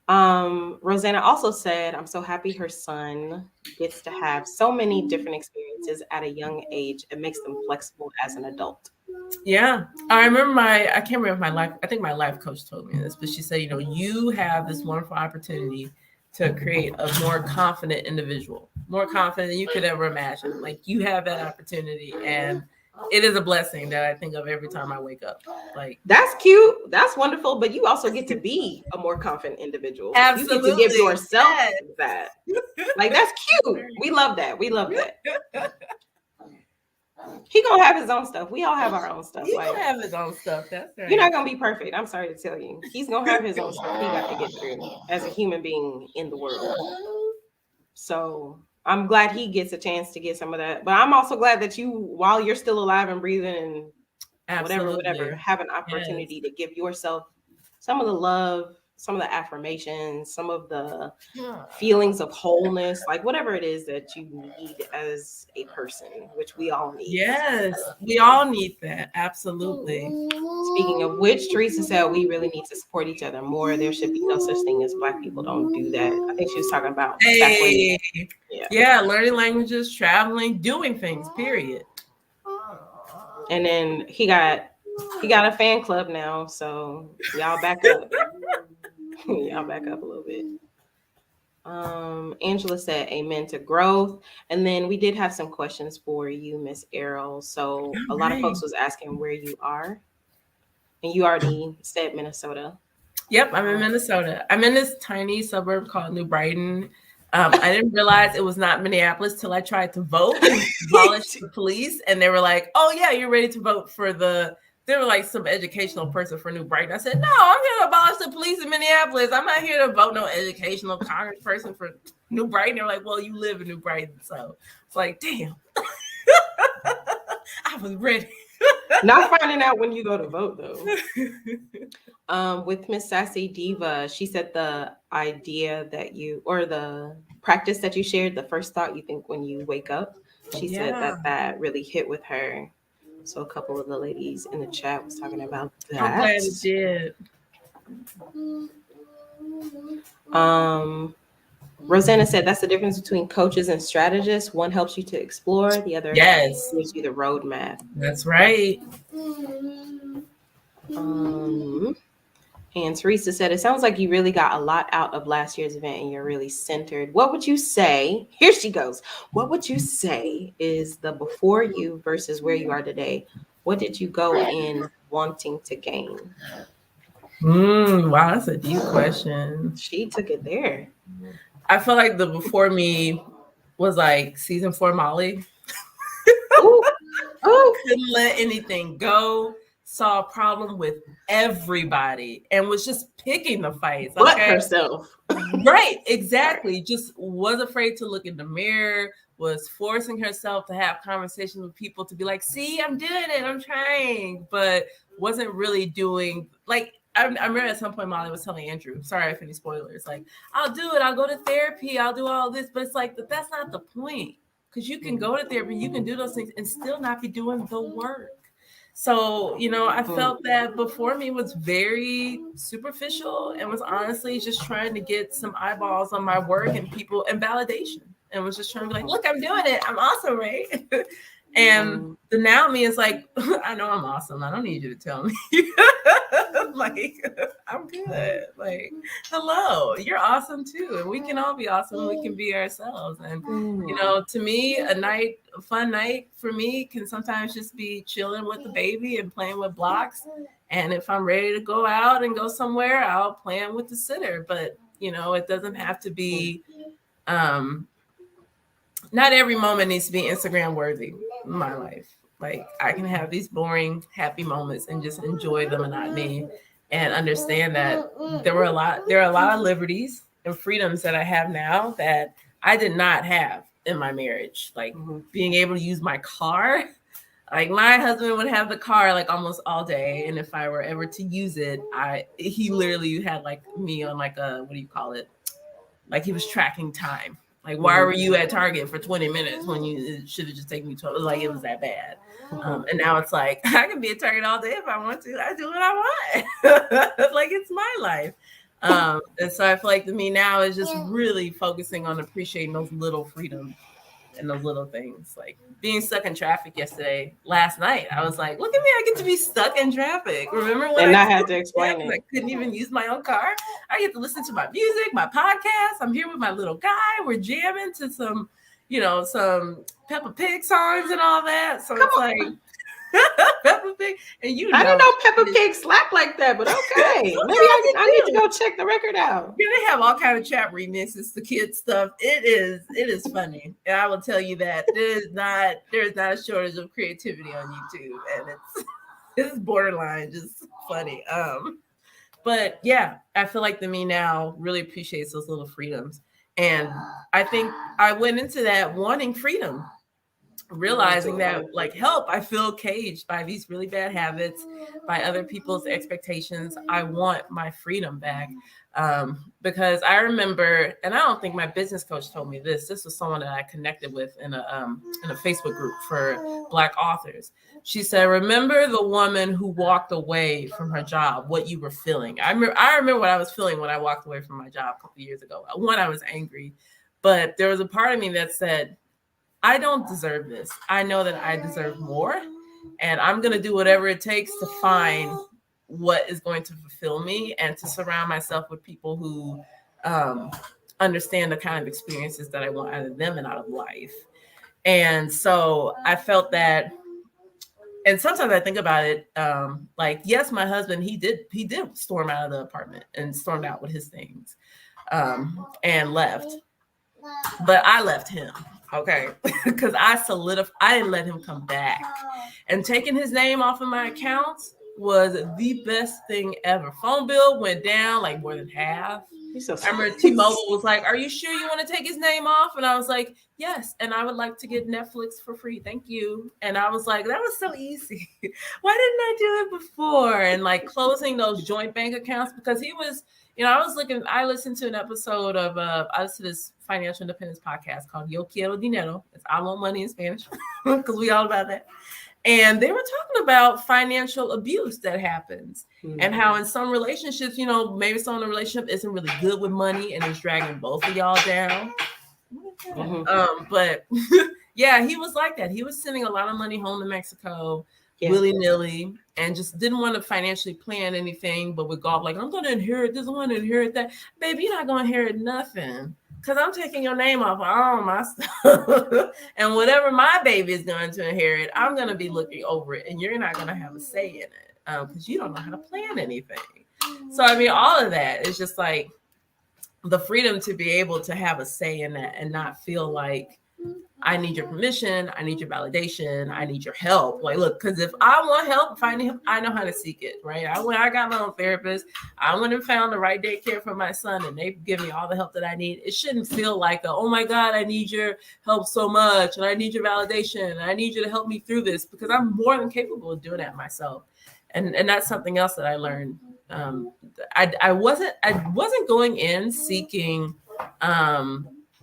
[SPEAKER 1] Rosanna also said, I'm so happy her son gets to have so many different experiences at a young age. It makes them flexible as an adult.
[SPEAKER 2] Yeah. I remember I can't remember my life. I think my life coach told me this, but she said, you have this wonderful opportunity to create a more confident individual, more confident than you could ever imagine. Like you have that opportunity, and it is a blessing that I think of every time I wake up. Like
[SPEAKER 1] that's cute. That's wonderful. But you also get to be a more confident individual.
[SPEAKER 2] Absolutely.
[SPEAKER 1] You get to give yourself that. Like that's cute. We love that. He gonna have his own stuff. We all have our own stuff.
[SPEAKER 2] He gonna have his own stuff. That's right.
[SPEAKER 1] You're not gonna be perfect. I'm sorry to tell you. He's gonna have his own stuff. He got to get through as a human being in the world. So I'm glad he gets a chance to get some of that. But I'm also glad that you, while you're still alive and breathing and whatever, have an opportunity to give yourself some of the love, some of the affirmations, some of the feelings of wholeness, like whatever it is that you need as a person, which we all need.
[SPEAKER 2] Yes, we all need that. Absolutely.
[SPEAKER 1] Speaking of which, Teresa said we really need to support each other more. There should be no such thing as Black people don't do that. I think she was talking about
[SPEAKER 2] learning languages, traveling, doing things, period.
[SPEAKER 1] And then he got a fan club now, so y'all back up. Y'all back up a little bit. Angela said amen to growth. And then we did have some questions for you, Miss Errol. So a lot of
[SPEAKER 2] Right.
[SPEAKER 1] folks was asking where you are. And you already said Minnesota.
[SPEAKER 2] Yep, I'm in Minnesota. I'm in this tiny suburb called New Brighton. I didn't realize it was not Minneapolis till I tried to vote to abolish the police, and they were like, "Oh yeah, you're ready to vote for the." They were like some educational person for New Brighton. I said, "No, I'm here to abolish the police in Minneapolis. I'm not here to vote no educational congressperson for New Brighton." They're like, "Well, you live in New Brighton," so it's like, damn, I was ready.
[SPEAKER 1] Not finding out when you go to vote though. With Miss Sassy Diva, she said the idea that you or the practice that you shared, the first thought you think when you wake up, she said
[SPEAKER 2] Yeah,
[SPEAKER 1] that really hit with her. So a couple of the ladies in the chat was talking about
[SPEAKER 2] I'm glad
[SPEAKER 1] that.
[SPEAKER 2] it did.
[SPEAKER 1] Rosanna said that's the difference between coaches and strategists. One helps you to explore, the other
[SPEAKER 2] Yes,
[SPEAKER 1] gives you the roadmap.
[SPEAKER 2] that's right.
[SPEAKER 1] And Teresa said, it sounds like you really got a lot out of last year's event and you're really centered. What would you say? Here she goes. What would you say is the before you versus where you are today? What did you go in wanting to gain?
[SPEAKER 2] Wow, that's a deep question.
[SPEAKER 1] She took it there.
[SPEAKER 2] I feel like the before me was like season 4 Molly.
[SPEAKER 1] Ooh, ooh.
[SPEAKER 2] Couldn't let anything go. Saw a problem with everybody and was just picking the fights.
[SPEAKER 1] But
[SPEAKER 2] Okay.
[SPEAKER 1] herself.
[SPEAKER 2] Right, exactly. Just was afraid to look in the mirror, was forcing herself to have conversations with people to be like, see, I'm doing it, I'm trying, but wasn't really doing like I remember at some point Molly was telling Andrew, sorry if any spoilers, like, I'll do it, I'll go to therapy, I'll do all this, but it's like that's not the point. Because you can go to therapy, you can do those things and still not be doing the work. So, I felt that before me was very superficial and was honestly just trying to get some eyeballs on my work and people and validation. And was just trying to be like, look, I'm doing it. I'm awesome, right? And the now me is like, I know I'm awesome. I don't need you to tell me. Like, I'm good. Like, hello, you're awesome too. And we can all be awesome. We can be ourselves. And, to me, a fun night for me can sometimes just be chilling with the baby and playing with blocks. And if I'm ready to go out and go somewhere, I'll plan with the sitter. But, it doesn't have to be, not every moment needs to be Instagram worthy in my life. Like I can have these boring, happy moments and just enjoy the monotony and understand that there are a lot of liberties and freedoms that I have now that I did not have in my marriage. Like being able to use my car. Like my husband would have the car like almost all day. And if I were ever to use it, he literally had like me on like a, what do you call it? Like he was tracking time. Like, why were you at Target for 20 minutes when you should have just taken me 12? Like, it was that bad. And now it's like, I can be at Target all day if I want to. I do what I want. Like, it's my life. And so I feel like to me now is just really focusing on appreciating those little freedoms and those little things. Like being stuck in traffic last night, I was like, look at me, I get to be stuck in traffic. Remember when I
[SPEAKER 1] had to explain it?
[SPEAKER 2] I couldn't even use my own car. I get to listen to my music, my podcast. I'm here with my little guy. We're jamming to some, some Peppa Pig songs and all that. So it's like Peppa Pig, and
[SPEAKER 1] I didn't know Peppa Pig slapped like that, but okay. Maybe I need to go check the record out.
[SPEAKER 2] Yeah, they have all kind of trap remixes to kids stuff. It is funny, and I will tell you that there is not a shortage of creativity on YouTube, and it's borderline just funny. But yeah, I feel like the me now really appreciates those little freedoms, and I think I went into that wanting freedom, realizing that like I feel caged by these really bad habits, by other people's expectations. I want my freedom back. Because I remember, and I don't think my business coach told me this was someone that I connected with in a Facebook group for Black authors. She said, remember the woman who walked away from her job, what you were feeling. I remember what I was feeling when I walked away from my job a couple of years ago. One, I was angry, but there was a part of me that said, I don't deserve this. I know that I deserve more, and I'm going to do whatever it takes to find what is going to fulfill me and to surround myself with people who understand the kind of experiences that I want out of them and out of life. And so I felt that, and sometimes I think about it, like, yes, my husband, he did storm out of the apartment and stormed out with his things, and left. But I left him, okay, because I didn't let him come back. And taking his name off of my accounts was the best thing ever. Phone bill went down like more than half. I remember T-Mobile was like, "Are you sure you want to take his name off?" And I was like, "Yes, and I would like to get Netflix for free. Thank you." And I was like, that was so easy. Why didn't I do it before? And like closing those joint bank accounts, because he was, I listened to an episode of I listened to this financial independence podcast called Yo Quiero Dinero. It's I Want Money in Spanish, because we all about that. And they were talking about financial abuse that happens, and how in some relationships, maybe some of the relationship isn't really good with money and it's dragging both of y'all down. But yeah, he was like that. He was sending a lot of money home to Mexico, willy-nilly, and just didn't want to financially plan anything, but would go like, I'm going to inherit this, I want to inherit that. Baby, you're not going to inherit nothing, because I'm taking your name off of all my stuff. And whatever my baby is going to inherit, I'm going to be looking over it, and you're not going to have a say in it, because you don't know how to plan anything. So, I mean, all of that is just like the freedom to be able to have a say in that and not feel like I need your permission, I need your validation, I need your help. Like, look, because if I want help finding help, I know how to seek it, right? I got my own therapist. I went and found the right daycare for my son, and they give me all the help that I need. It shouldn't feel like, oh my God, I need your help so much, and I need your validation, and I need you to help me through this, because I'm more than capable of doing that myself. And that's something else that I learned. I wasn't going in seeking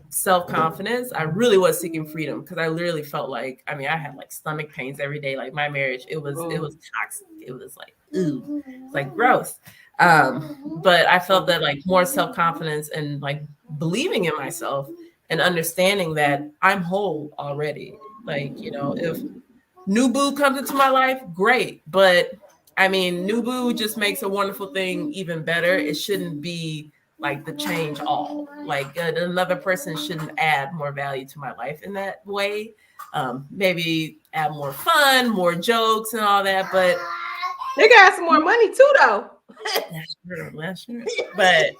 [SPEAKER 2] self-confidence. I really was seeking freedom, because I literally felt like, I had like stomach pains every day. Like my marriage, it was toxic. It was like, ooh, it's like gross. But I felt that like more self-confidence and like believing in myself and understanding that I'm whole already. Like, if new boo comes into my life, great. But new boo just makes a wonderful thing even better. It shouldn't be like the change all. Like another person shouldn't add more value to my life in that way. Maybe add more fun, more jokes and all that, but
[SPEAKER 1] they got some more money too, though.
[SPEAKER 2] That's true. But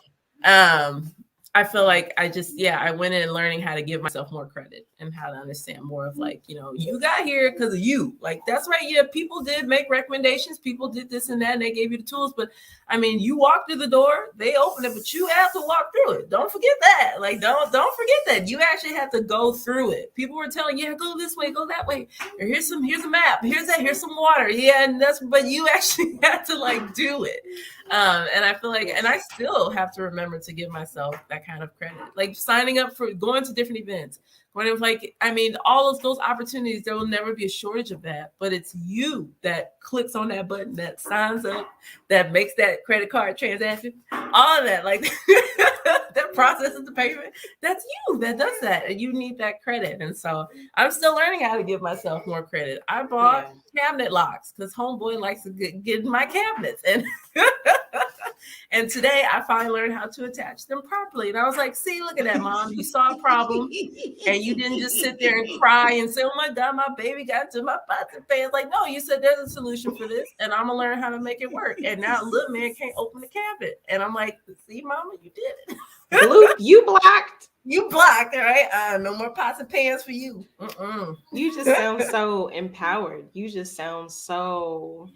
[SPEAKER 2] I feel like I went in learning how to give myself more credit and how to understand more of like, you got here because of you. Like, that's right. Yeah, people did make recommendations. People did this and that, and they gave you the tools. But you walked through the door, they opened it, but you have to walk through it. Don't forget that. Like, don't forget that. You actually have to go through it. People were telling you, go this way, go that way. Or here's a map. Here's some water. Yeah, but you actually have to like do it. And I feel like, and I still have to remember to give myself that kind of credit, like signing up for going to different events, all of those opportunities, there will never be a shortage of that, but it's you that clicks on that button, that signs up, that makes that credit card transaction, all of that, like that processes the payment. That's you that does that, and you need that credit. And so I'm still learning how to give myself more credit. I bought cabinet locks because homeboy likes to get in my cabinets, and today I finally learned how to attach them properly. And I was like, see, look at that, Mom. You saw a problem and you didn't just sit there and cry and say, oh my God, my baby got to my pots and pans. Like, no, you said there's a solution for this, and I'm gonna learn how to make it work. And now little man can't open the cabinet. And I'm like, see, Mama, you did it.
[SPEAKER 1] You blocked.
[SPEAKER 2] You blocked, all right? No more pots and pans for you.
[SPEAKER 1] You just sound so empowered. You just sound so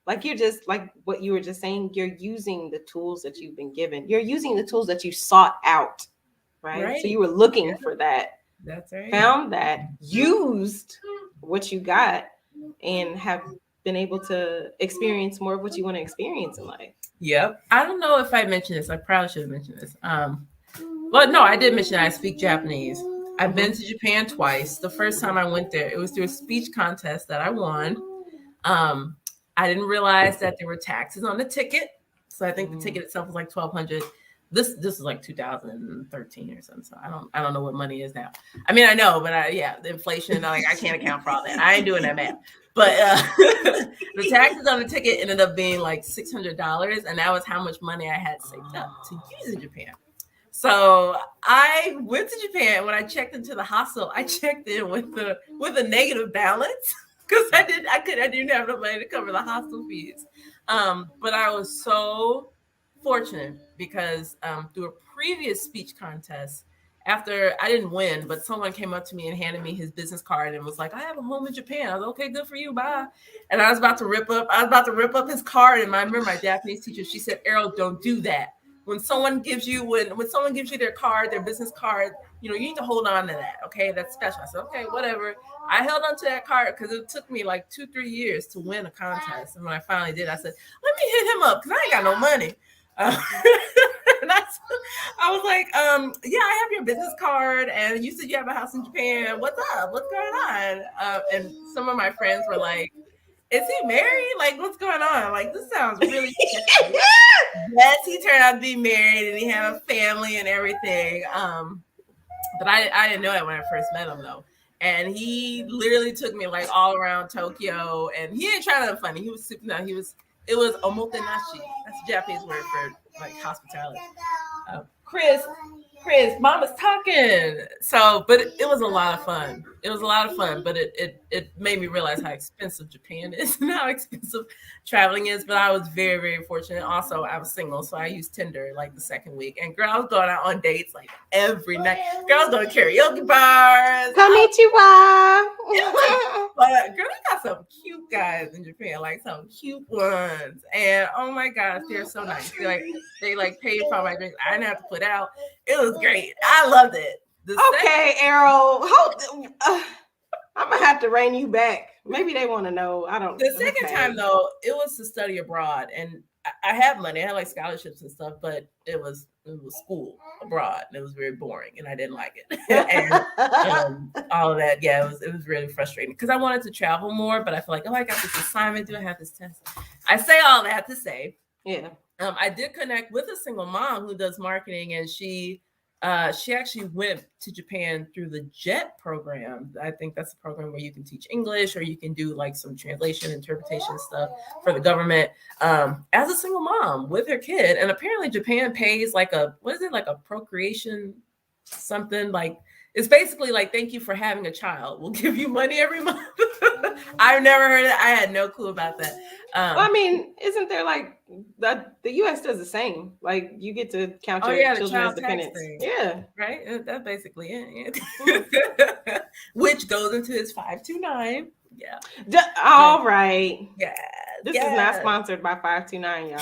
[SPEAKER 1] like you're just like what you were just saying. You're using the tools that you've been given. You're using the tools that you sought out, right? So you were looking for that.
[SPEAKER 2] That's right.
[SPEAKER 1] Found that, used what you got, and have been able to experience more of what you want to experience in life.
[SPEAKER 2] Yep. I don't know if I mentioned this. I probably should have mentioned this. But no, I did mention I speak Japanese. I've been to Japan twice. The first time I went there, it was through a speech contest that I won. I didn't realize that there were taxes on the ticket. So I think the ticket itself was like $1,200. This is like 2013 or something. So I don't know what money is now. I know, but the inflation, I can't account for all that. I ain't doing that math. But the taxes on the ticket ended up being like $600, and that was how much money I had saved up to use in Japan. So I went to Japan. When I checked into the hostel, I checked in with a negative balance because I didn't have enough money to cover the hostel fees. But I was so fortunate because through a previous speech contest, after I didn't win, but someone came up to me and handed me his business card and was like, "I have a home in Japan." I was okay, good for you, bye. And I was about to rip up his card, and I remember my Japanese teacher. She said, "Errol, don't do that. When someone gives you their card, their business card, you need to hold on to that. Okay, that's special." I said, "Okay, whatever." I held on to that card because it took me like 2-3 years to win a contest, and when I finally did, I said, "Let me hit him up because I ain't got no money." And I was like, "Yeah, I have your business card, and you said you have a house in Japan. What's up? What's going on?" And some of my friends were like, "Is he married? Like, what's going on? Like, this sounds really." Yes, he turned out to be married, and he had a family and everything. But I didn't know that when I first met him, though. And he literally took me like all around Tokyo, and he didn't try nothing funny. He was super. No, it was omotenashi. That's a Japanese word for like hospitality. Chris, Mama's talking. So, but it was a lot of fun. It was a lot of fun, but it made me realize how expensive Japan is and how expensive traveling is. But I was very, very fortunate. Also, I was single, so I used Tinder like the second week. And girl, I was going out on dates like every night. Girl, I was going to karaoke bars.
[SPEAKER 1] Konnichiwa.
[SPEAKER 2] But girl, they got some cute guys in Japan, like some cute ones. And oh my gosh, they're so nice. They paid for my drinks. I didn't have to put out. It was great. I loved it.
[SPEAKER 1] Okay, Errol. I'm gonna have to rein you back. Maybe they want to know. I don't.
[SPEAKER 2] The second time though, it was to study abroad, and I had money. I had like scholarships and stuff, but it was school abroad, and it was very boring, and I didn't like it. And all of that, yeah, it was really frustrating because I wanted to travel more, but I feel like, oh, I got this assignment. Do I have this test? I say all that to say,
[SPEAKER 1] yeah.
[SPEAKER 2] I did connect with a single mom who does marketing, and she actually went to Japan through the JET program. I think that's a program where you can teach English or you can do like some translation, interpretation stuff for the government as a single mom with her kid. And apparently Japan pays like a procreation something, like it's basically like, thank you for having a child. We'll give you money every month. I've never heard of it. I had no clue about that.
[SPEAKER 1] Well, I mean, isn't there like the U.S. does the same? Like you get to count your children as dependents. Yeah,
[SPEAKER 2] right. That's basically it. Which goes into his 529. Yeah.
[SPEAKER 1] All right.
[SPEAKER 2] Yeah.
[SPEAKER 1] This is not sponsored by 529, y'all.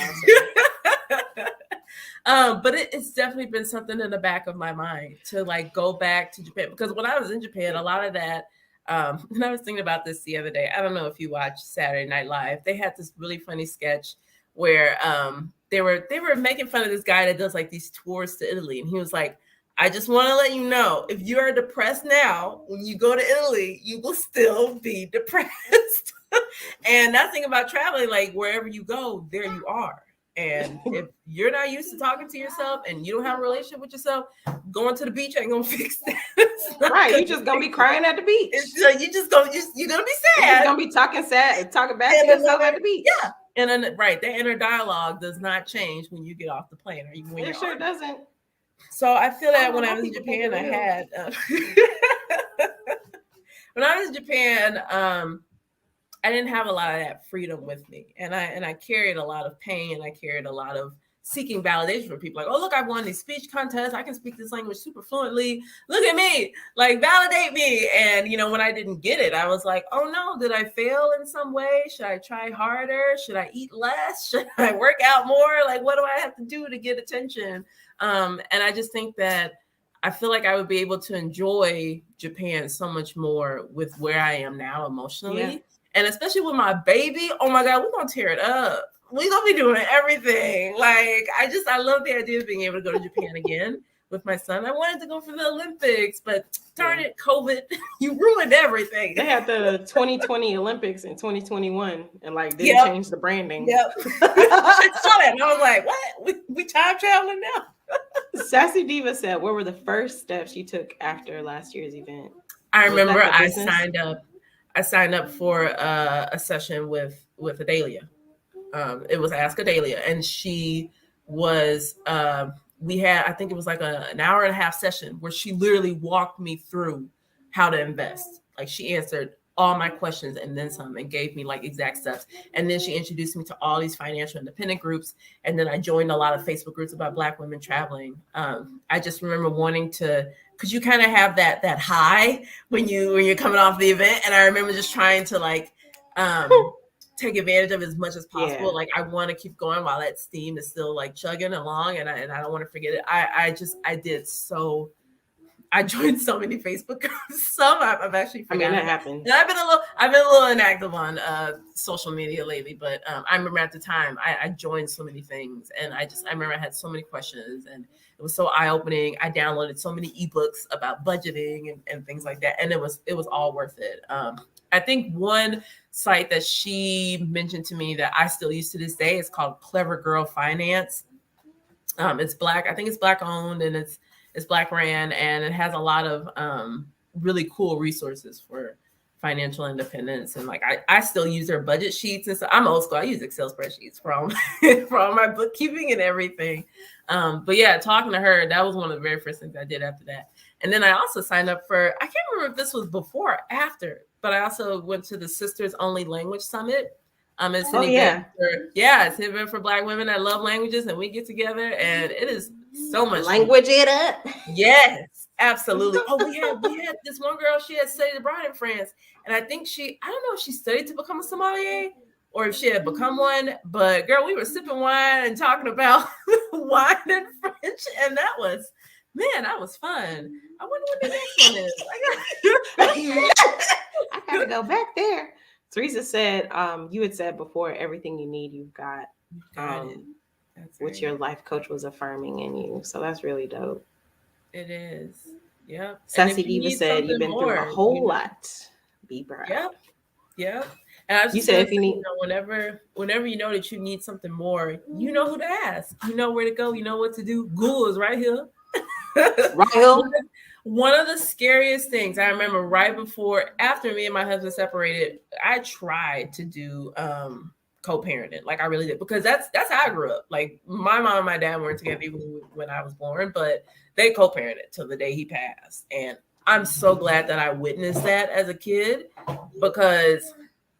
[SPEAKER 1] So.
[SPEAKER 2] But it's definitely been something in the back of my mind to like go back to Japan, because when I was in Japan, a lot of that. And I was thinking about this the other day. I don't know if you watched Saturday Night Live. They had this really funny sketch where they were making fun of this guy that does like these tours to Italy, and he was like, "I just want to let you know, if you are depressed now, when you go to Italy, you will still be depressed." And that thing about traveling, like wherever you go, there you are. And if you're not used to talking to yourself and you don't have a relationship with yourself, going to the beach ain't gonna fix that.
[SPEAKER 1] Right, you're just gonna be crying at the beach.
[SPEAKER 2] So you're gonna be sad.
[SPEAKER 1] You're gonna be talking back to yourself at the beach.
[SPEAKER 2] Yeah, and then the inner dialogue does not change when you get off the plane, or even when
[SPEAKER 1] it sure doesn't.
[SPEAKER 2] So I feel that when I was in Japan, I had when I was in Japan, I didn't have a lot of that freedom with me. And I carried a lot of pain. I carried a lot of seeking validation from people. Like, oh, look, I won these speech contests. I can speak this language super fluently. Look at me, like validate me. And, when I didn't get it, I was like, oh no, did I fail in some way? Should I try harder? Should I eat less? Should I work out more? Like, what do I have to do to get attention? And I just think that I feel like I would be able to enjoy Japan so much more with where I am now emotionally. Yeah. And especially with my baby, oh my God, we're going to tear it up. We're going to be doing everything. Like, I love the idea of being able to go to Japan again with my son. I wanted to go for the Olympics, but darn it, COVID, you ruined everything.
[SPEAKER 1] They had the 2020 Olympics in 2021 and like didn't change the branding.
[SPEAKER 2] Yep. I saw that and I was like, what? We time traveling now?
[SPEAKER 1] Sassy Diva said, what were the first steps you took after last year's event?
[SPEAKER 2] I remember I signed up for a session with Adelia. It was Ask Adelia, and she was we had, I think it was like an hour and a half session where she literally walked me through how to invest. Like she answered all my questions and then some, and gave me like exact steps. And then she introduced me to all these financial independent groups. And then I joined a lot of Facebook groups about Black women traveling. I just remember wanting to, because you kind of have that high when you're coming off the event. And I remember just trying to like take advantage of as much as possible.
[SPEAKER 1] Yeah.
[SPEAKER 2] Like I want to keep going while that steam is still like chugging along, and I don't want to forget it. I joined so many Facebook groups. Some I've actually forgotten.
[SPEAKER 1] That happens.
[SPEAKER 2] And I've been a little inactive on social media lately, but I remember at the time I joined so many things, and I remember I had so many questions, and it was so eye-opening. I downloaded so many ebooks about budgeting and things like that, and it was all worth it. I think one site that she mentioned to me that I still use to this day is called Clever Girl Finance. It's Black. I think it's Black owned, and it's Black ran, and it has a lot of really cool resources for financial independence. And like I still use their budget sheets, and so I'm old school. I use Excel spreadsheets for all my bookkeeping and everything. But yeah, talking to her, that was one of the very first things I did after that. And then I also signed up for, I can't remember if this was before or after, but I also went to the Sisters Only Language Summit. It's an event it's an event for Black women that love languages, and we get together, and it is so much
[SPEAKER 1] language fun. It up.
[SPEAKER 2] Yes, absolutely. Oh, we had this one girl, she had studied abroad in France, and I think I don't know if she studied to become a sommelier or if she had become one, but girl, we were sipping wine and talking about wine and French, and that was fun. I wonder what the next one is.
[SPEAKER 1] I gotta go back there. Teresa said, you had said before, everything you need, you've got. Which your life coach was affirming in you. So that's really dope.
[SPEAKER 2] It is. Yep.
[SPEAKER 1] Sassy Diva said, you've been through a whole lot. Be proud.
[SPEAKER 2] Yep. And I was
[SPEAKER 1] you said if you need,
[SPEAKER 2] whenever you know that you need something more, you know who to ask. You know where to go. You know what to do. Google is right here.
[SPEAKER 1] Right here.
[SPEAKER 2] One of the scariest things I remember after me and my husband separated, I tried to do co-parenting. Like I really did, because that's how I grew up. Like my mom and my dad weren't together even when I was born, but they co-parented till the day he passed. And I'm so glad that I witnessed that as a kid, because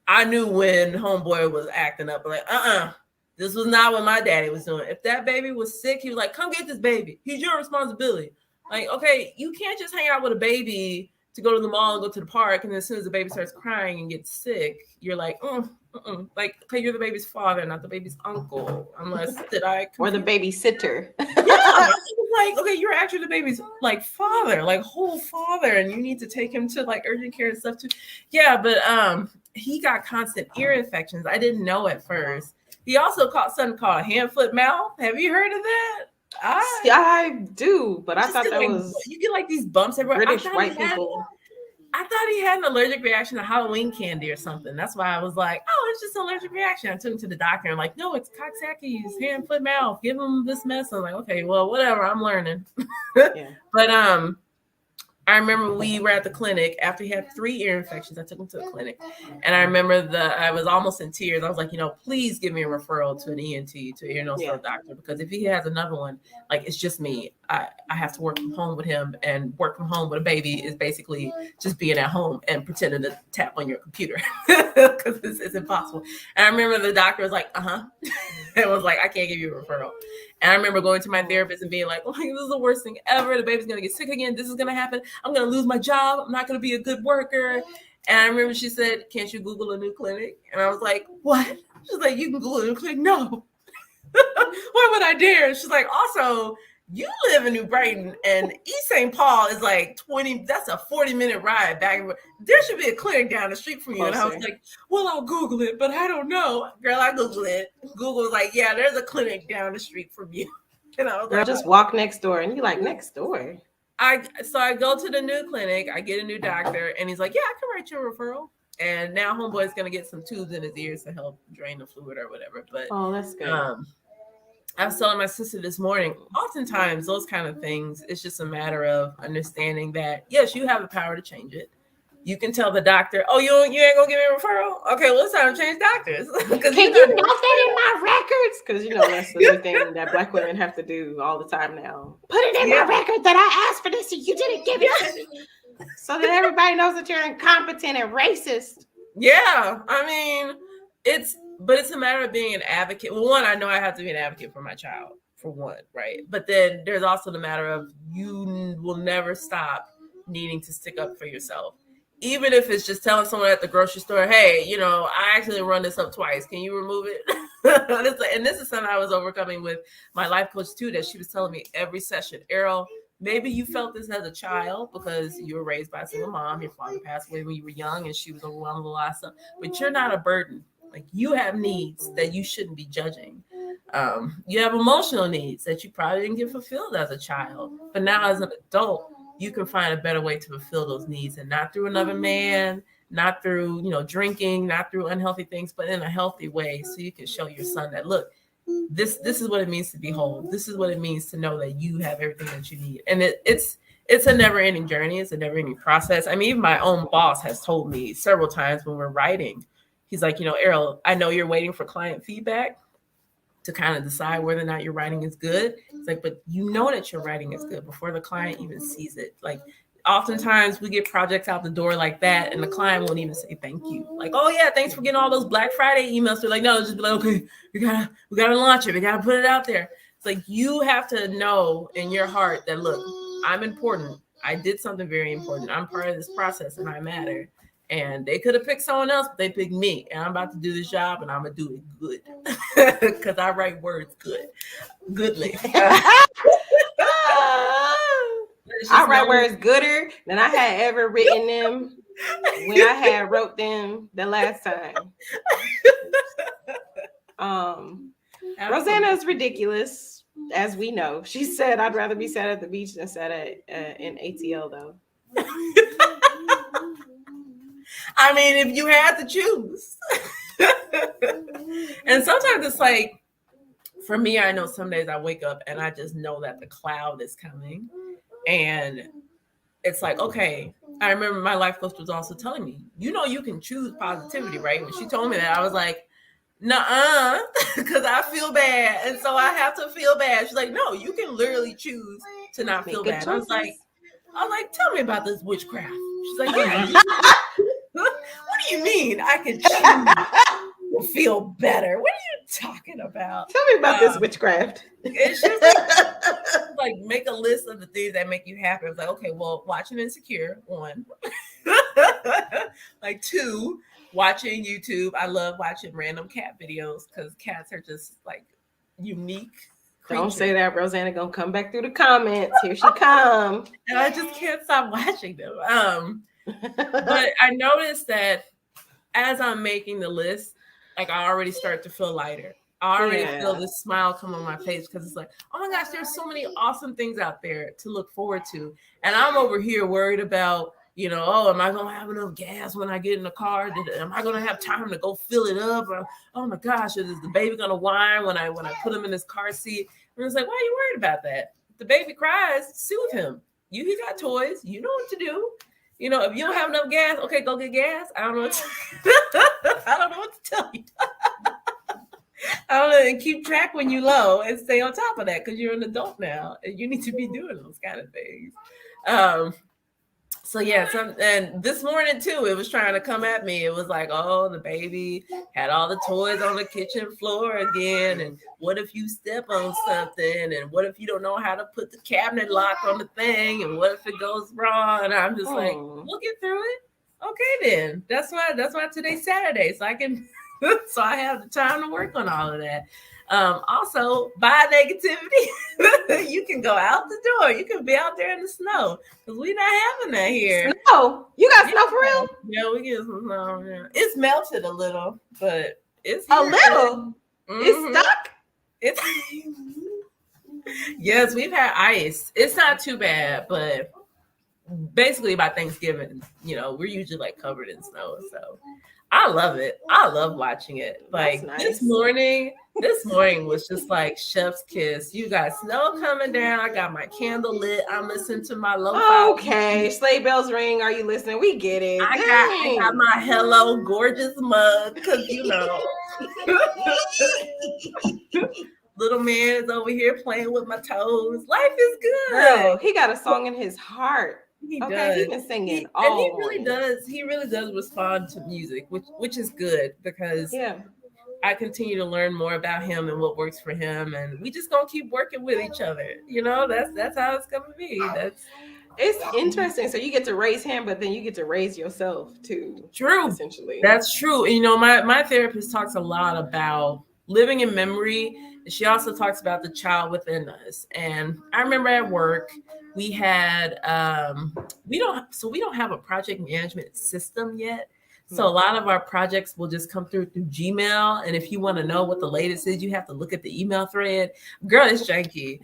[SPEAKER 2] I knew when homeboy was acting up, like, this was not what my daddy was doing. If that baby was sick, he was like, come get this baby. He's your responsibility. Like, okay, you can't just hang out with a baby to go to the mall and go to the park, and then as soon as the baby starts crying and gets sick, you're like, like, okay, you're the baby's father, not the baby's uncle, unless
[SPEAKER 1] or the babysitter.
[SPEAKER 2] Like, okay, you're actually the baby's like father, like whole father, and you need to take him to like urgent care and stuff too. Yeah, but he got constant ear infections. I didn't know at first. He also caught something called hand, foot, mouth. Have you heard of that?
[SPEAKER 1] I do, but I thought that was
[SPEAKER 2] you get like these bumps everywhere.
[SPEAKER 1] British white people.
[SPEAKER 2] I thought he had an allergic reaction to Halloween candy or something. That's why I was like, oh, it's just an allergic reaction. I took him to the doctor and like, no, it's Coxsackie's hand, foot, mouth. Give him this mess. I'm like, okay, well, whatever. I'm learning.
[SPEAKER 1] Yeah.
[SPEAKER 2] But I remember we were at the clinic after he had 3 ear infections. I took him to the clinic, and I remember I was almost in tears. I was like, please give me a referral to an ENT, to an ear, nose, throat doctor, because if he has another one, like, it's just me. I have to work from home with him, and work from home with a baby is basically just being at home and pretending to tap on your computer, because it's impossible. And I remember the doctor was like, and was like, I can't give you a referral. And I remember going to my therapist and being like, oh, this is the worst thing ever. The baby's going to get sick again. This is going to happen. I'm going to lose my job. I'm not going to be a good worker. And I remember she said, can't you Google a new clinic? And I was like, what? She's like, you can Google a new clinic? No. Why would I dare? She's like, also, you live in New Brighton, and East St. Paul is like 20, that's a 40-minute ride back and forth. There should be a clinic down the street from you. And I was like, well, I'll Google it, but I don't know. Girl, I Googled it. Google was like, yeah, there's a clinic down the street from you. And I was
[SPEAKER 1] like, just walk next door. And you're like, next door?
[SPEAKER 2] So I go to the new clinic, I get a new doctor, and he's like, yeah, I can write you a referral. And now homeboy's going to get some tubes in his ears to help drain the fluid or whatever. But
[SPEAKER 1] that's good.
[SPEAKER 2] I was telling my sister this morning, oftentimes those kind of things, it's just a matter of understanding that, yes, you have the power to change it. You can tell the doctor, oh, you ain't gonna give me a referral? Okay, well, it's time to change doctors.
[SPEAKER 1] Can you note that in my records? Because, you know, that's the new thing that Black women have to do all the time now. Put it in my record that I asked for this and you didn't give it to me. So that everybody knows that you're incompetent and racist.
[SPEAKER 2] Yeah, I mean, it's a matter of being an advocate. Well, one, I know I have to be an advocate for my child, for one, right? But then there's also the matter of you will never stop needing to stick up for yourself. Even if it's just telling someone at the grocery store, hey, you know, I actually run this up twice. Can you remove it? And this is something I was overcoming with my life coach too, that she was telling me every session, Errol, maybe you felt this as a child because you were raised by a single mom. Your father passed away when you were young and she was overwhelmed with a lot of stuff. But you're not a burden. Like, you have needs that you shouldn't be judging. You have emotional needs that you probably didn't get fulfilled as a child. But now as an adult, you can find a better way to fulfill those needs, and not through another man, not through, you know, drinking, not through unhealthy things, but in a healthy way. So you can show your son that, look, this is what it means to be whole. This is what it means to know that you have everything that you need. And it's a never-ending journey. It's a never-ending process. I mean, even my own boss has told me several times when we're writing, he's like, you know, Errol, I know you're waiting for client feedback to kind of decide whether or not your writing is good. It's like, but you know that your writing is good before the client even sees it. Like, oftentimes we get projects out the door like that and the client won't even say thank you. Like, oh yeah, thanks for getting all those Black Friday emails. They're like, no, just be like, okay, we gotta launch it. We gotta put it out there. It's like, you have to know in your heart that, look, I'm important. I did something very important. I'm part of this process and I matter. And they could have picked someone else, but they picked me. And I'm about to do this job, and I'm going to do it good. Because I write words goodly.
[SPEAKER 1] I write words gooder than I had ever written them when I had wrote them the last time. Rosanna is ridiculous, as we know. She said, I'd rather be sat at the beach than sat in ATL, though.
[SPEAKER 2] I mean, if you had to choose. And sometimes it's like, for me, I know some days I wake up and I just know that the cloud is coming. And it's like, okay, I remember my life coach was also telling me, you know, you can choose positivity, right? When she told me that, I was like, nuh-uh, because I feel bad. And so I have to feel bad. She's like, no, you can literally choose to not feel bad. I was like, tell me about this witchcraft. She's like, yeah. What do you mean I can choose to feel better? What are you talking about?
[SPEAKER 1] Tell me about this witchcraft.
[SPEAKER 2] It's just like make a list of the things that make you happy. It's like, okay, well, watching Insecure, 1. Like 2, watching YouTube. I love watching random cat videos because cats are just like unique creatures.
[SPEAKER 1] Don't say that. Rosanna gonna come back through the comments. Here she comes.
[SPEAKER 2] And I just can't stop watching them. But I noticed that as I'm making the list, like, I already start to feel lighter. I already feel this smile come on my face because it's like, oh my gosh, there's so many awesome things out there to look forward to. And I'm over here worried about, you know, oh, am I going to have enough gas when I get in the car? Am I going to have time to go fill it up? Or, oh my gosh, is the baby going to whine when I put him in his car seat? And it's like, why are you worried about that? If the baby cries, soothe him. He got toys. You know what to do. You know, if you don't have enough gas, okay, go get gas. I don't know what to tell you. I don't know, and keep track when you're low and stay on top of that because you're an adult now and you need to be doing those kind of things. And this morning too, it was trying to come at me. It was like, oh, the baby had all the toys on the kitchen floor again. And what if you step on something? And what if you don't know how to put the cabinet lock on the thing? And what if it goes wrong? And I'm just like, we'll get through it. Okay, then. That's why today's Saturday. So I can, so I have the time to work on all of that. Also, by negativity, you can go out the door. You can be out there in the snow because we're not having that here.
[SPEAKER 1] Snow? You got snow for real?
[SPEAKER 2] Yeah, we get some snow. Yeah. It's melted a little, but it's
[SPEAKER 1] here. A little. It's stuck.
[SPEAKER 2] It's yes, we've had ice. It's not too bad, but basically by Thanksgiving, we're usually like covered in snow. So I love it. I love watching it. Like
[SPEAKER 1] nice.
[SPEAKER 2] this morning was just like chef's kiss. You got snow coming down. I got my candle lit. I'm listening to my lo-fi.
[SPEAKER 1] Okay, sleigh bells ring. Are you listening? We get it.
[SPEAKER 2] I got my Hello Gorgeous mug because little man is over here playing with my toes. Life is good.
[SPEAKER 1] Girl, he got a song in his heart.
[SPEAKER 2] He
[SPEAKER 1] Okay,
[SPEAKER 2] does.
[SPEAKER 1] he been singing
[SPEAKER 2] He
[SPEAKER 1] morning.
[SPEAKER 2] really does respond to music, which is good because I continue to learn more about him and what works for him, and we just gonna keep working with each other. That's how it's gonna be.
[SPEAKER 1] It's interesting. So you get to raise him, but then you get to raise yourself too.
[SPEAKER 2] True.
[SPEAKER 1] Essentially.
[SPEAKER 2] That's true. My therapist talks a lot about living in memory. And she also talks about the child within us. And I remember at work, we had we don't have a project management system yet. So a lot of our projects will just come through Gmail. And if you want to know what the latest is, you have to look at the email thread. Girl, it's janky.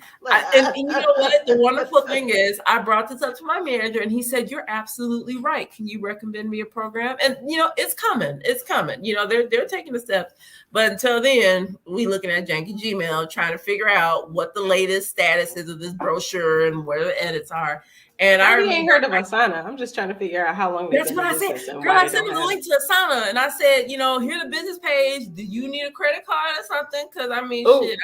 [SPEAKER 2] And you know what? The wonderful thing is I brought this up to my manager and he said, you're absolutely right. Can you recommend me a program? And, it's coming. It's coming. They're taking the steps. But until then, we looking at janky Gmail, trying to figure out what the latest status is of this brochure and where the edits are. And I
[SPEAKER 1] ain't heard of Asana. I'm just trying to figure out how long.
[SPEAKER 2] That's what I said. Girl, I sent them a link to Asana, and I said, here's the business page. Do you need a credit card or something? Because shit,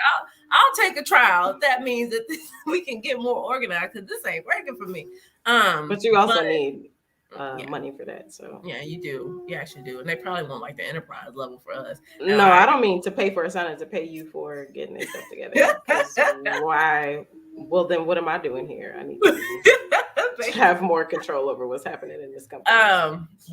[SPEAKER 2] I'll take a trial. That means that we can get more organized. Because this ain't working for me.
[SPEAKER 1] But you also need money for that. So
[SPEAKER 2] yeah, you do. You actually do, and they probably want like the enterprise level for us.
[SPEAKER 1] No, I don't mean to pay for Asana, to pay you for getting this stuff together. Why? Well, then what am I doing here? I need to have more control over what's happening in this company.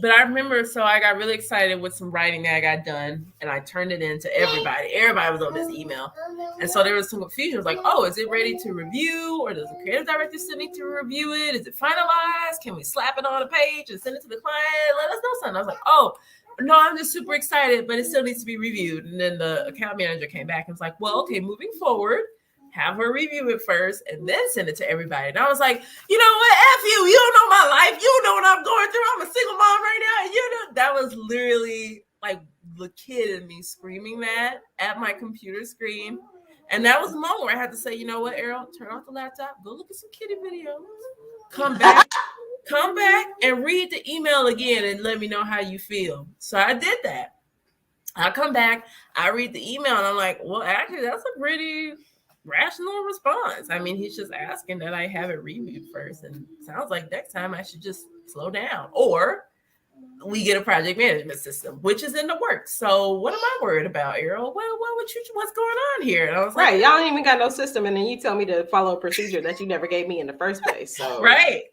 [SPEAKER 2] But I remember, so I got really excited with some writing that I got done, and I turned it in to everybody. Everybody was on this email, and so there was some confusion. It was like, oh, is it ready to review, or does the creative director still need to review it? Is it finalized? Can we slap it on a page and send it to the client? Let us know something. I was like, oh, no, I'm just super excited, but it still needs to be reviewed. And then the account manager came back and was like, well, okay, moving forward, have her review it first and then send it to everybody. And I was like, you know what? F you. You don't know my life. You don't know what I'm going through. I'm a single mom right now. That was literally like the kid in me screaming that at my computer screen. And that was the moment where I had to say, you know what, Errol, turn off the laptop, go look at some kiddie videos, come back and read the email again and let me know how you feel. So I did that. I come back, I read the email, and I'm like, well, actually, that's a pretty rational response. He's just asking that I have it reviewed first, and sounds like next time I should just slow down, or we get a project management system, which is in the works. So what am I worried about, Errol? Well, what's going on here? And I was like,
[SPEAKER 1] y'all ain't even got no system, and then you tell me to follow a procedure that you never gave me in the first place. So
[SPEAKER 2] right,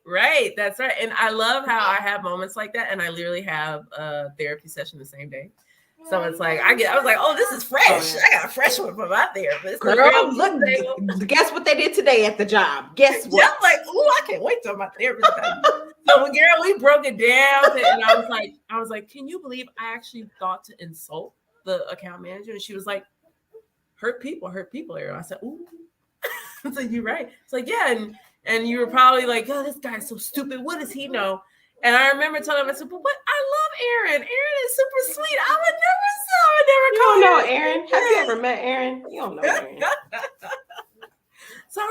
[SPEAKER 2] that's right. And I love how I have moments like that, and I literally have a therapy session the same day. So it's like I was like, oh, this is fresh. I got a fresh one from my therapist.
[SPEAKER 1] Girl, look, guess what they did today at the job? Guess what?
[SPEAKER 2] Yeah, I'm like, oh, I can't wait till my therapist. So when girl, we broke it down, and I was like, can you believe I actually thought to insult the account manager? And she was like, hurt people, Errol. I said, ooh. So you're right. It's like, yeah, and you were probably like, oh, this guy's so stupid. What does he know? And I remember telling him, I said, but what? I love Aaron. Aaron is super sweet. I would never
[SPEAKER 1] call know Aaron. Have you ever met Aaron? You don't know Aaron.
[SPEAKER 2] So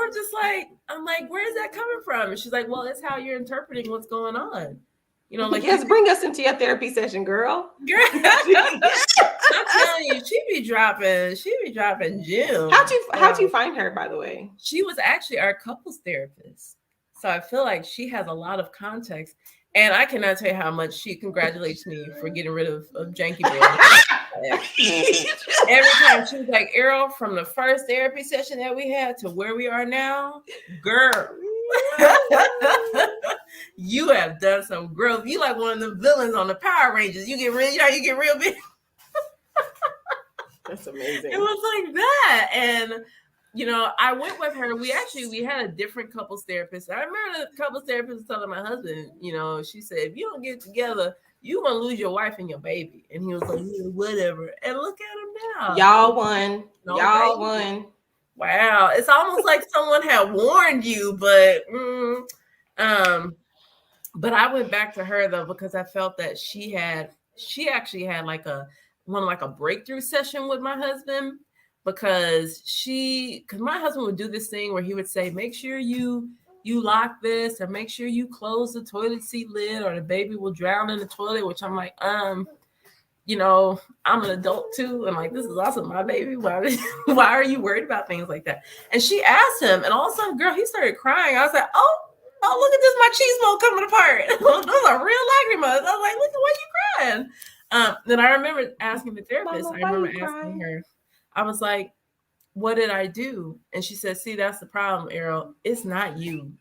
[SPEAKER 2] I'm like, where is that coming from? And she's like, well, it's how you're interpreting what's going on.
[SPEAKER 1] Yes, bring us into your therapy session, girl.
[SPEAKER 2] I'm telling you, she be dropping gems.
[SPEAKER 1] How'd you find her, by the way?
[SPEAKER 2] She was actually our couples therapist. So I feel like she has a lot of context. And I cannot tell you how much she congratulates me for getting rid of Janky Bear. Every time she was like, Errol, from the first therapy session that we had to where we are now, girl, you have done some growth. You like one of the villains on the Power Rangers. You get real big.
[SPEAKER 1] That's amazing.
[SPEAKER 2] It was like that. And I went with her. We had a different couples therapist. I remember the couples therapist telling my husband, she said, if you don't get together, you're going to lose your wife and your baby. And he was like, yeah, whatever. And look at him now.
[SPEAKER 1] Y'all won. Y'all won.
[SPEAKER 2] Wow. It's almost like someone had warned you, but But I went back to her though, because I felt that she actually had like a breakthrough session with my husband, because my husband would do this thing where he would say, make sure you lock this, or make sure you close the toilet seat lid, or the baby will drown in the toilet, which I'm like, I'm an adult too, and like, this is also my baby. Why are you worried about things like that? And she asked him, and all of a sudden, girl, he started crying. I was like, oh, look at this, my cheese bowl coming apart. Those are real lacrimas. I was like, look, why are you crying? Then I remember asking the therapist.
[SPEAKER 1] Mama,
[SPEAKER 2] I remember asking her. I was like, what did I do? And she said, see, that's the problem, Errol. It's not you.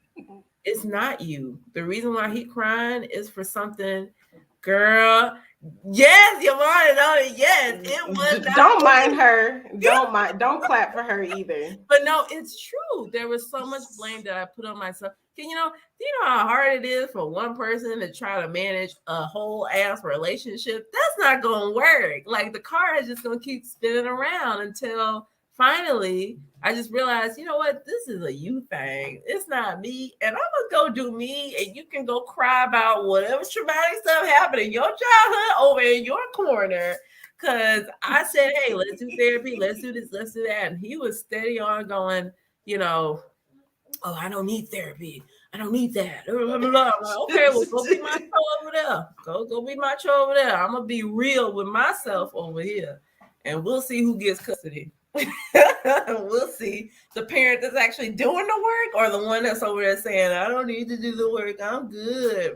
[SPEAKER 2] It's not you. The reason why he crying is for something, girl. Yes, your mind on it. Yes, it was.
[SPEAKER 1] Don't mind her. Don't clap for her either.
[SPEAKER 2] But no, it's true. There was so much blame that I put on myself. Do you know how hard it is for one person to try to manage a whole ass relationship? That's not gonna work. Like, the car is just gonna keep spinning around until finally I just realized, you know what, this is a you thing. It's not me. And I'm gonna go do me, and you can go cry about whatever traumatic stuff happened in your childhood over in your corner. Because I said, hey, let's do therapy, let's do this, let's do that. And he was steady on going, oh, I don't need therapy. I don't need that. Blah, blah, blah. Like, okay, well, go be my show over there. Go be my show over there. I'm going to be real with myself over here. And we'll see who gets custody. We'll see. The parent that's actually doing the work, or the one that's over there saying, I don't need to do the work. I'm good.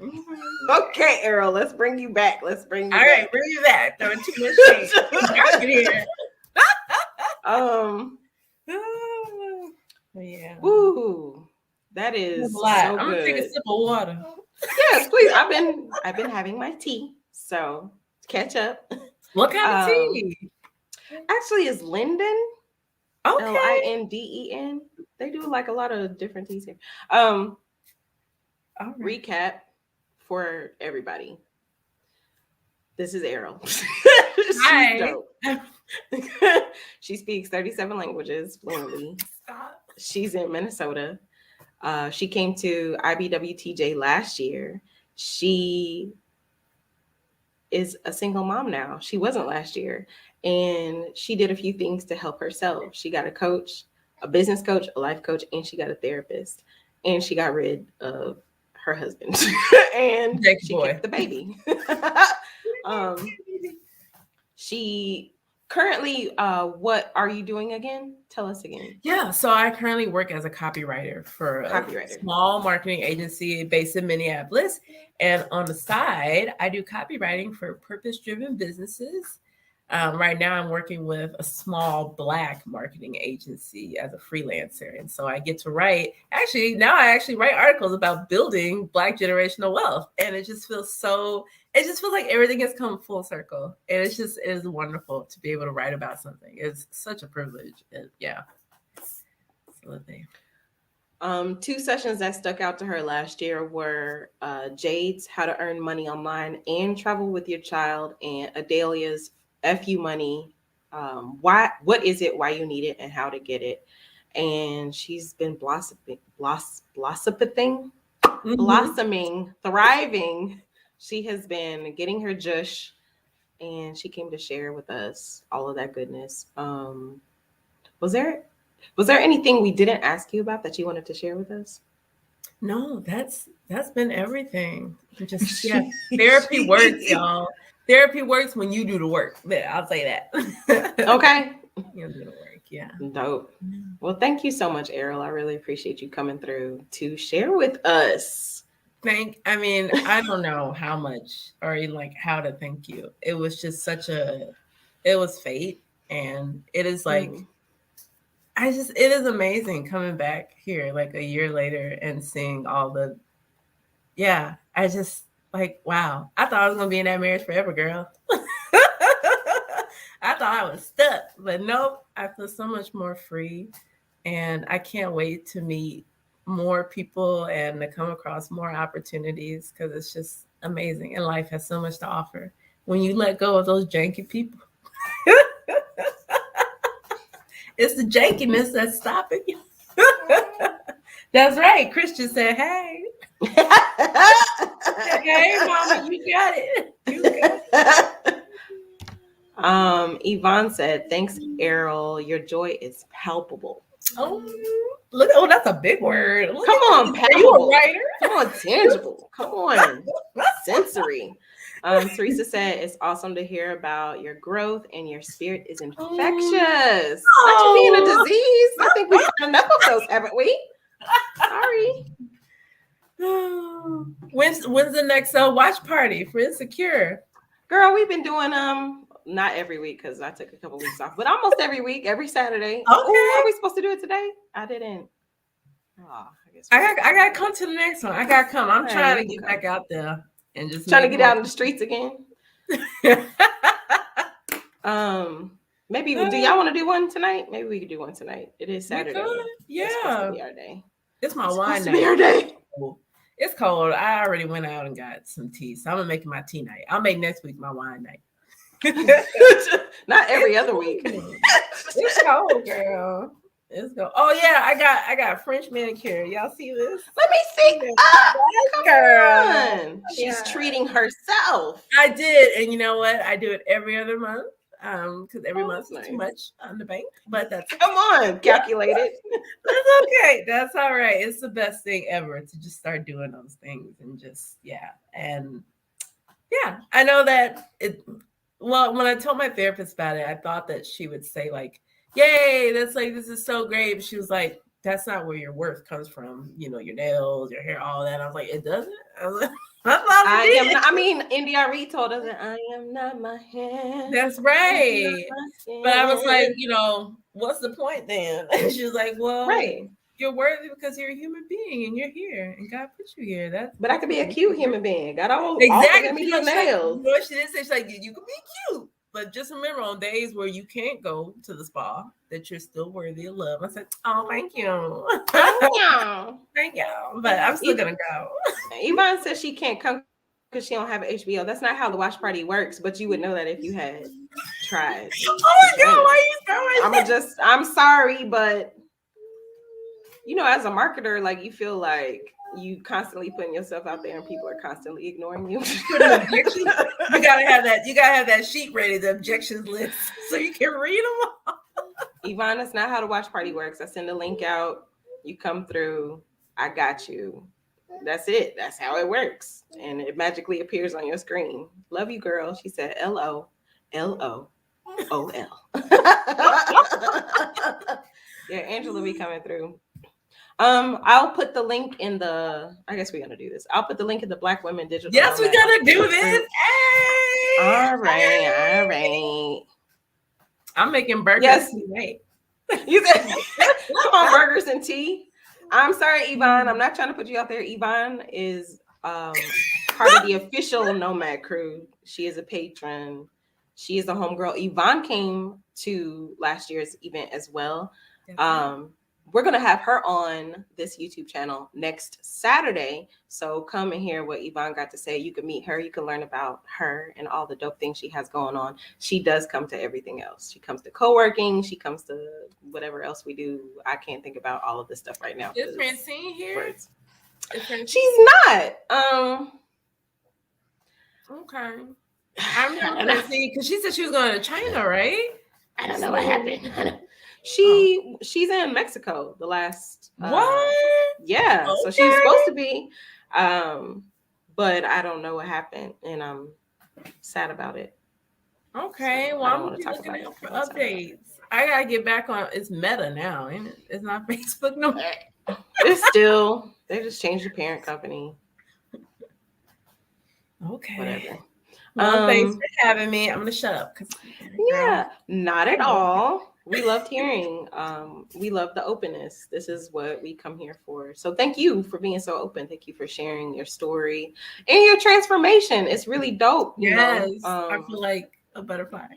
[SPEAKER 1] Okay, Errol, let's bring you back. All
[SPEAKER 2] right, bring you back. Throwing too much shade. Here. Yeah.
[SPEAKER 1] Woo. That is so
[SPEAKER 2] I'm
[SPEAKER 1] good.
[SPEAKER 2] gonna take a sip of water.
[SPEAKER 1] Yes, please. I've been having my tea, so catch up.
[SPEAKER 2] What kind of tea?
[SPEAKER 1] Actually, it's Linden.
[SPEAKER 2] Okay.
[SPEAKER 1] Linden. They do like a lot of different teas here. Recap for everybody. This is Errol. She's dope. She speaks 37 languages fluently. She's in Minnesota. She came to IBWTJ last year. She is a single mom now. She wasn't last year. And she did a few things to help herself. She got a coach, a business coach, a life coach, and she got a therapist. And she got rid of her husband. And she kept the baby. She currently, what are you doing again? Tell us again.
[SPEAKER 2] Yeah, so I currently work as a copywriter for a small marketing agency based in Minneapolis. And on the side, I do copywriting for purpose-driven businesses. Right now, I'm working with a small Black marketing agency as a freelancer. And so I get to write, now I actually write articles about building Black generational wealth. And it just feels like everything has come full circle. And it is wonderful to be able to write about something. It's such a privilege. And yeah. Absolutely.
[SPEAKER 1] 2 sessions that stuck out to her last year were Jade's How to Earn Money Online and Travel with Your Child, and Adelia's FU Money. What is it, why you need it, and how to get it. And she's been blossoming, thriving. She has been getting her jush, and she came to share with us all of that goodness. Was there anything we didn't ask you about that you wanted to share with us?
[SPEAKER 2] No, that's been everything. Just therapy works, y'all. Therapy works when you do the work. I'll say that.
[SPEAKER 1] Okay.
[SPEAKER 2] You do the work, yeah.
[SPEAKER 1] Dope. Well, thank you so much, Errol. I really appreciate you coming through to share with us.
[SPEAKER 2] I don't know how much or like how to thank you. It was just it was fate. And it is like, it is amazing coming back here like a year later and seeing all I just like, wow, I thought I was going to be in that marriage forever, girl. I thought I was stuck, but nope, I feel so much more free. And I can't wait to meet more people and to come across more opportunities, because it's just amazing. And life has so much to offer when you let go of those janky people. It's the jankiness that's stopping you. That's right. Christian said, hey. Okay, Mama, you got it. You got it.
[SPEAKER 1] Yvonne said, "Thanks, Errol. Your joy is palpable."
[SPEAKER 2] Oh, look! Oh, that's a big word. Look
[SPEAKER 1] Come
[SPEAKER 2] at
[SPEAKER 1] on,
[SPEAKER 2] you.
[SPEAKER 1] palpable.
[SPEAKER 2] Are you a writer?
[SPEAKER 1] Come on, tangible. Come on, sensory. Teresa said, "It's awesome to hear about your growth, and your spirit is infectious." Not you being a disease. I think we've had enough of those, haven't we? Sorry.
[SPEAKER 2] When's the next watch party for Insecure?
[SPEAKER 1] Girl, we've been doing not every week because I took a couple weeks off, but almost every week, every Saturday.
[SPEAKER 2] Okay.
[SPEAKER 1] Oh, are we supposed to do it today? I didn't. Oh, I guess
[SPEAKER 2] I got to come to the next one. I got to come. I'm
[SPEAKER 1] Hey,
[SPEAKER 2] trying to
[SPEAKER 1] you
[SPEAKER 2] get
[SPEAKER 1] come.
[SPEAKER 2] back out there and just
[SPEAKER 1] trying to get out in the streets again. Maybe do y'all want to do one tonight? Maybe we could do one tonight. It is Saturday.
[SPEAKER 2] We could. Yeah.
[SPEAKER 1] It's supposed to be our day.
[SPEAKER 2] It's my
[SPEAKER 1] It's
[SPEAKER 2] wine
[SPEAKER 1] supposed to
[SPEAKER 2] night.
[SPEAKER 1] be our day.
[SPEAKER 2] It's cold. I already went out and got some tea, so I'm gonna make my tea night. I'll make next week my wine night.
[SPEAKER 1] Not every other week.
[SPEAKER 2] It's cold, girl. It's cold. Oh yeah, I got French manicure. Y'all see this?
[SPEAKER 1] Let me see. Come
[SPEAKER 2] girl.
[SPEAKER 1] on. She's treating herself.
[SPEAKER 2] I did, and you know what? I do it every other month. Because every month is too much on the bank, but that's
[SPEAKER 1] come on, calculate it.
[SPEAKER 2] That's okay. That's all right. It's the best thing ever to just start doing those things and just and I know that it. Well, when I told my therapist about it, I thought that she would say like, "Yay, that's like this is so great," but she was like, "That's not where your worth comes from. You know, your nails, your hair, all that." I was like, "It doesn't." I was like,
[SPEAKER 1] India Reed told us that I am not my hair.
[SPEAKER 2] That's right. But I was like, you know, what's the point then? And she was like, well, you're worthy because you're a human being and you're here and God put you here.
[SPEAKER 1] But I could be a cute human being. God all
[SPEAKER 2] exactly.
[SPEAKER 1] Me nails. Like,
[SPEAKER 2] you know, she did say, she's like, you can be cute. But just remember on days where you can't go to the spa, that you're still worthy of love. I said, oh, thank you. Thank you. But I'm still going to go.
[SPEAKER 1] Yvonne says she can't come because she don't have HBO. That's not how the watch party works, but you would know that if you had tried.
[SPEAKER 2] Oh my God, why are you throwing
[SPEAKER 1] I'm sorry, but you know, as a marketer, like you feel like you constantly putting yourself out there and people are constantly ignoring you.
[SPEAKER 2] You gotta have that sheet ready, the objections list, so you can read them all.
[SPEAKER 1] Yvonne, that's not how the watch party works. I send a link out, you come through, I got you. That's it. That's how it works. And it magically appears on your screen. Love you, girl. She said LOLOL. Yeah, Angela be coming through. I'll put the link in the. I guess we're gonna do this. I'll put the link in the Black Women Digital.
[SPEAKER 2] Yes, we're gonna do this. Hey!
[SPEAKER 1] All right.
[SPEAKER 2] I'm making burgers.
[SPEAKER 1] Yes.
[SPEAKER 2] Wait.
[SPEAKER 1] You said come on, burgers and tea. I'm sorry, Yvonne. I'm not trying to put you out there. Yvonne is part of the official Nomad crew. She is a patron. She is a homegirl. Yvonne came to last year's event as well. We're going to have her on this YouTube channel next Saturday. So come and hear what Yvonne got to say. You can meet her. You can learn about her and all the dope things she has going on. She does come to everything else. She comes to co-working. She comes to whatever else we do. I can't think about all of this stuff right now.
[SPEAKER 2] Is Francine here?
[SPEAKER 1] She's not.
[SPEAKER 2] Okay. I remember Francine because she said she was going to China, right?
[SPEAKER 1] I don't know what happened. She's in Mexico the last
[SPEAKER 2] what?
[SPEAKER 1] Yeah, okay. So she's supposed to be but I don't know what happened and I'm sad about it.
[SPEAKER 2] Okay, so well I'm gonna be looking out for updates. I gotta get back on. It's Meta now, ain't it? It's not Facebook no more.
[SPEAKER 1] It's still they just changed the parent company.
[SPEAKER 2] Okay.
[SPEAKER 1] Whatever.
[SPEAKER 2] Well, thanks for having me. I'm gonna shut up.
[SPEAKER 1] Yeah, not at all. We loved hearing. We love the openness. This is what we come here for. So thank you for being so open. Thank you for sharing your story and your transformation. It's really dope.
[SPEAKER 2] Yes, I feel like a butterfly.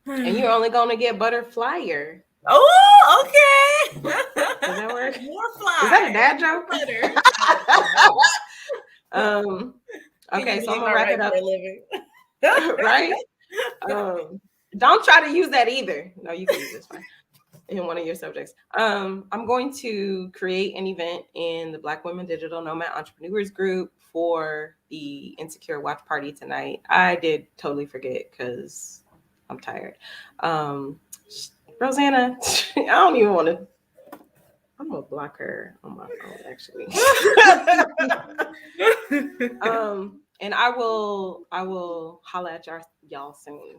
[SPEAKER 1] And you're only going to get butterflyer.
[SPEAKER 2] Oh, okay.
[SPEAKER 1] Does that work?
[SPEAKER 2] More fly.
[SPEAKER 1] Is that a dad joke? Okay, so I'm gonna wrap it up. Right? Don't try to use that either. No, you can use this fine. in one of your subjects. I'm going to create an event in the Black Women Digital Nomad Entrepreneurs group for the Insecure Watch Party tonight. I did totally forget because I'm tired. Rosanna, I don't even want to. I'm gonna block her on my phone, actually. And I will holla at y'all soon.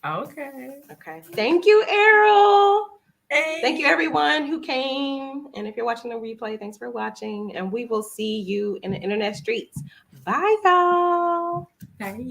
[SPEAKER 2] Okay.
[SPEAKER 1] Okay. Thank you, Errol.
[SPEAKER 2] Hey.
[SPEAKER 1] Thank you, everyone who came. And if you're watching the replay, thanks for watching. And we will see you in the internet streets. Bye, y'all.
[SPEAKER 2] Bye.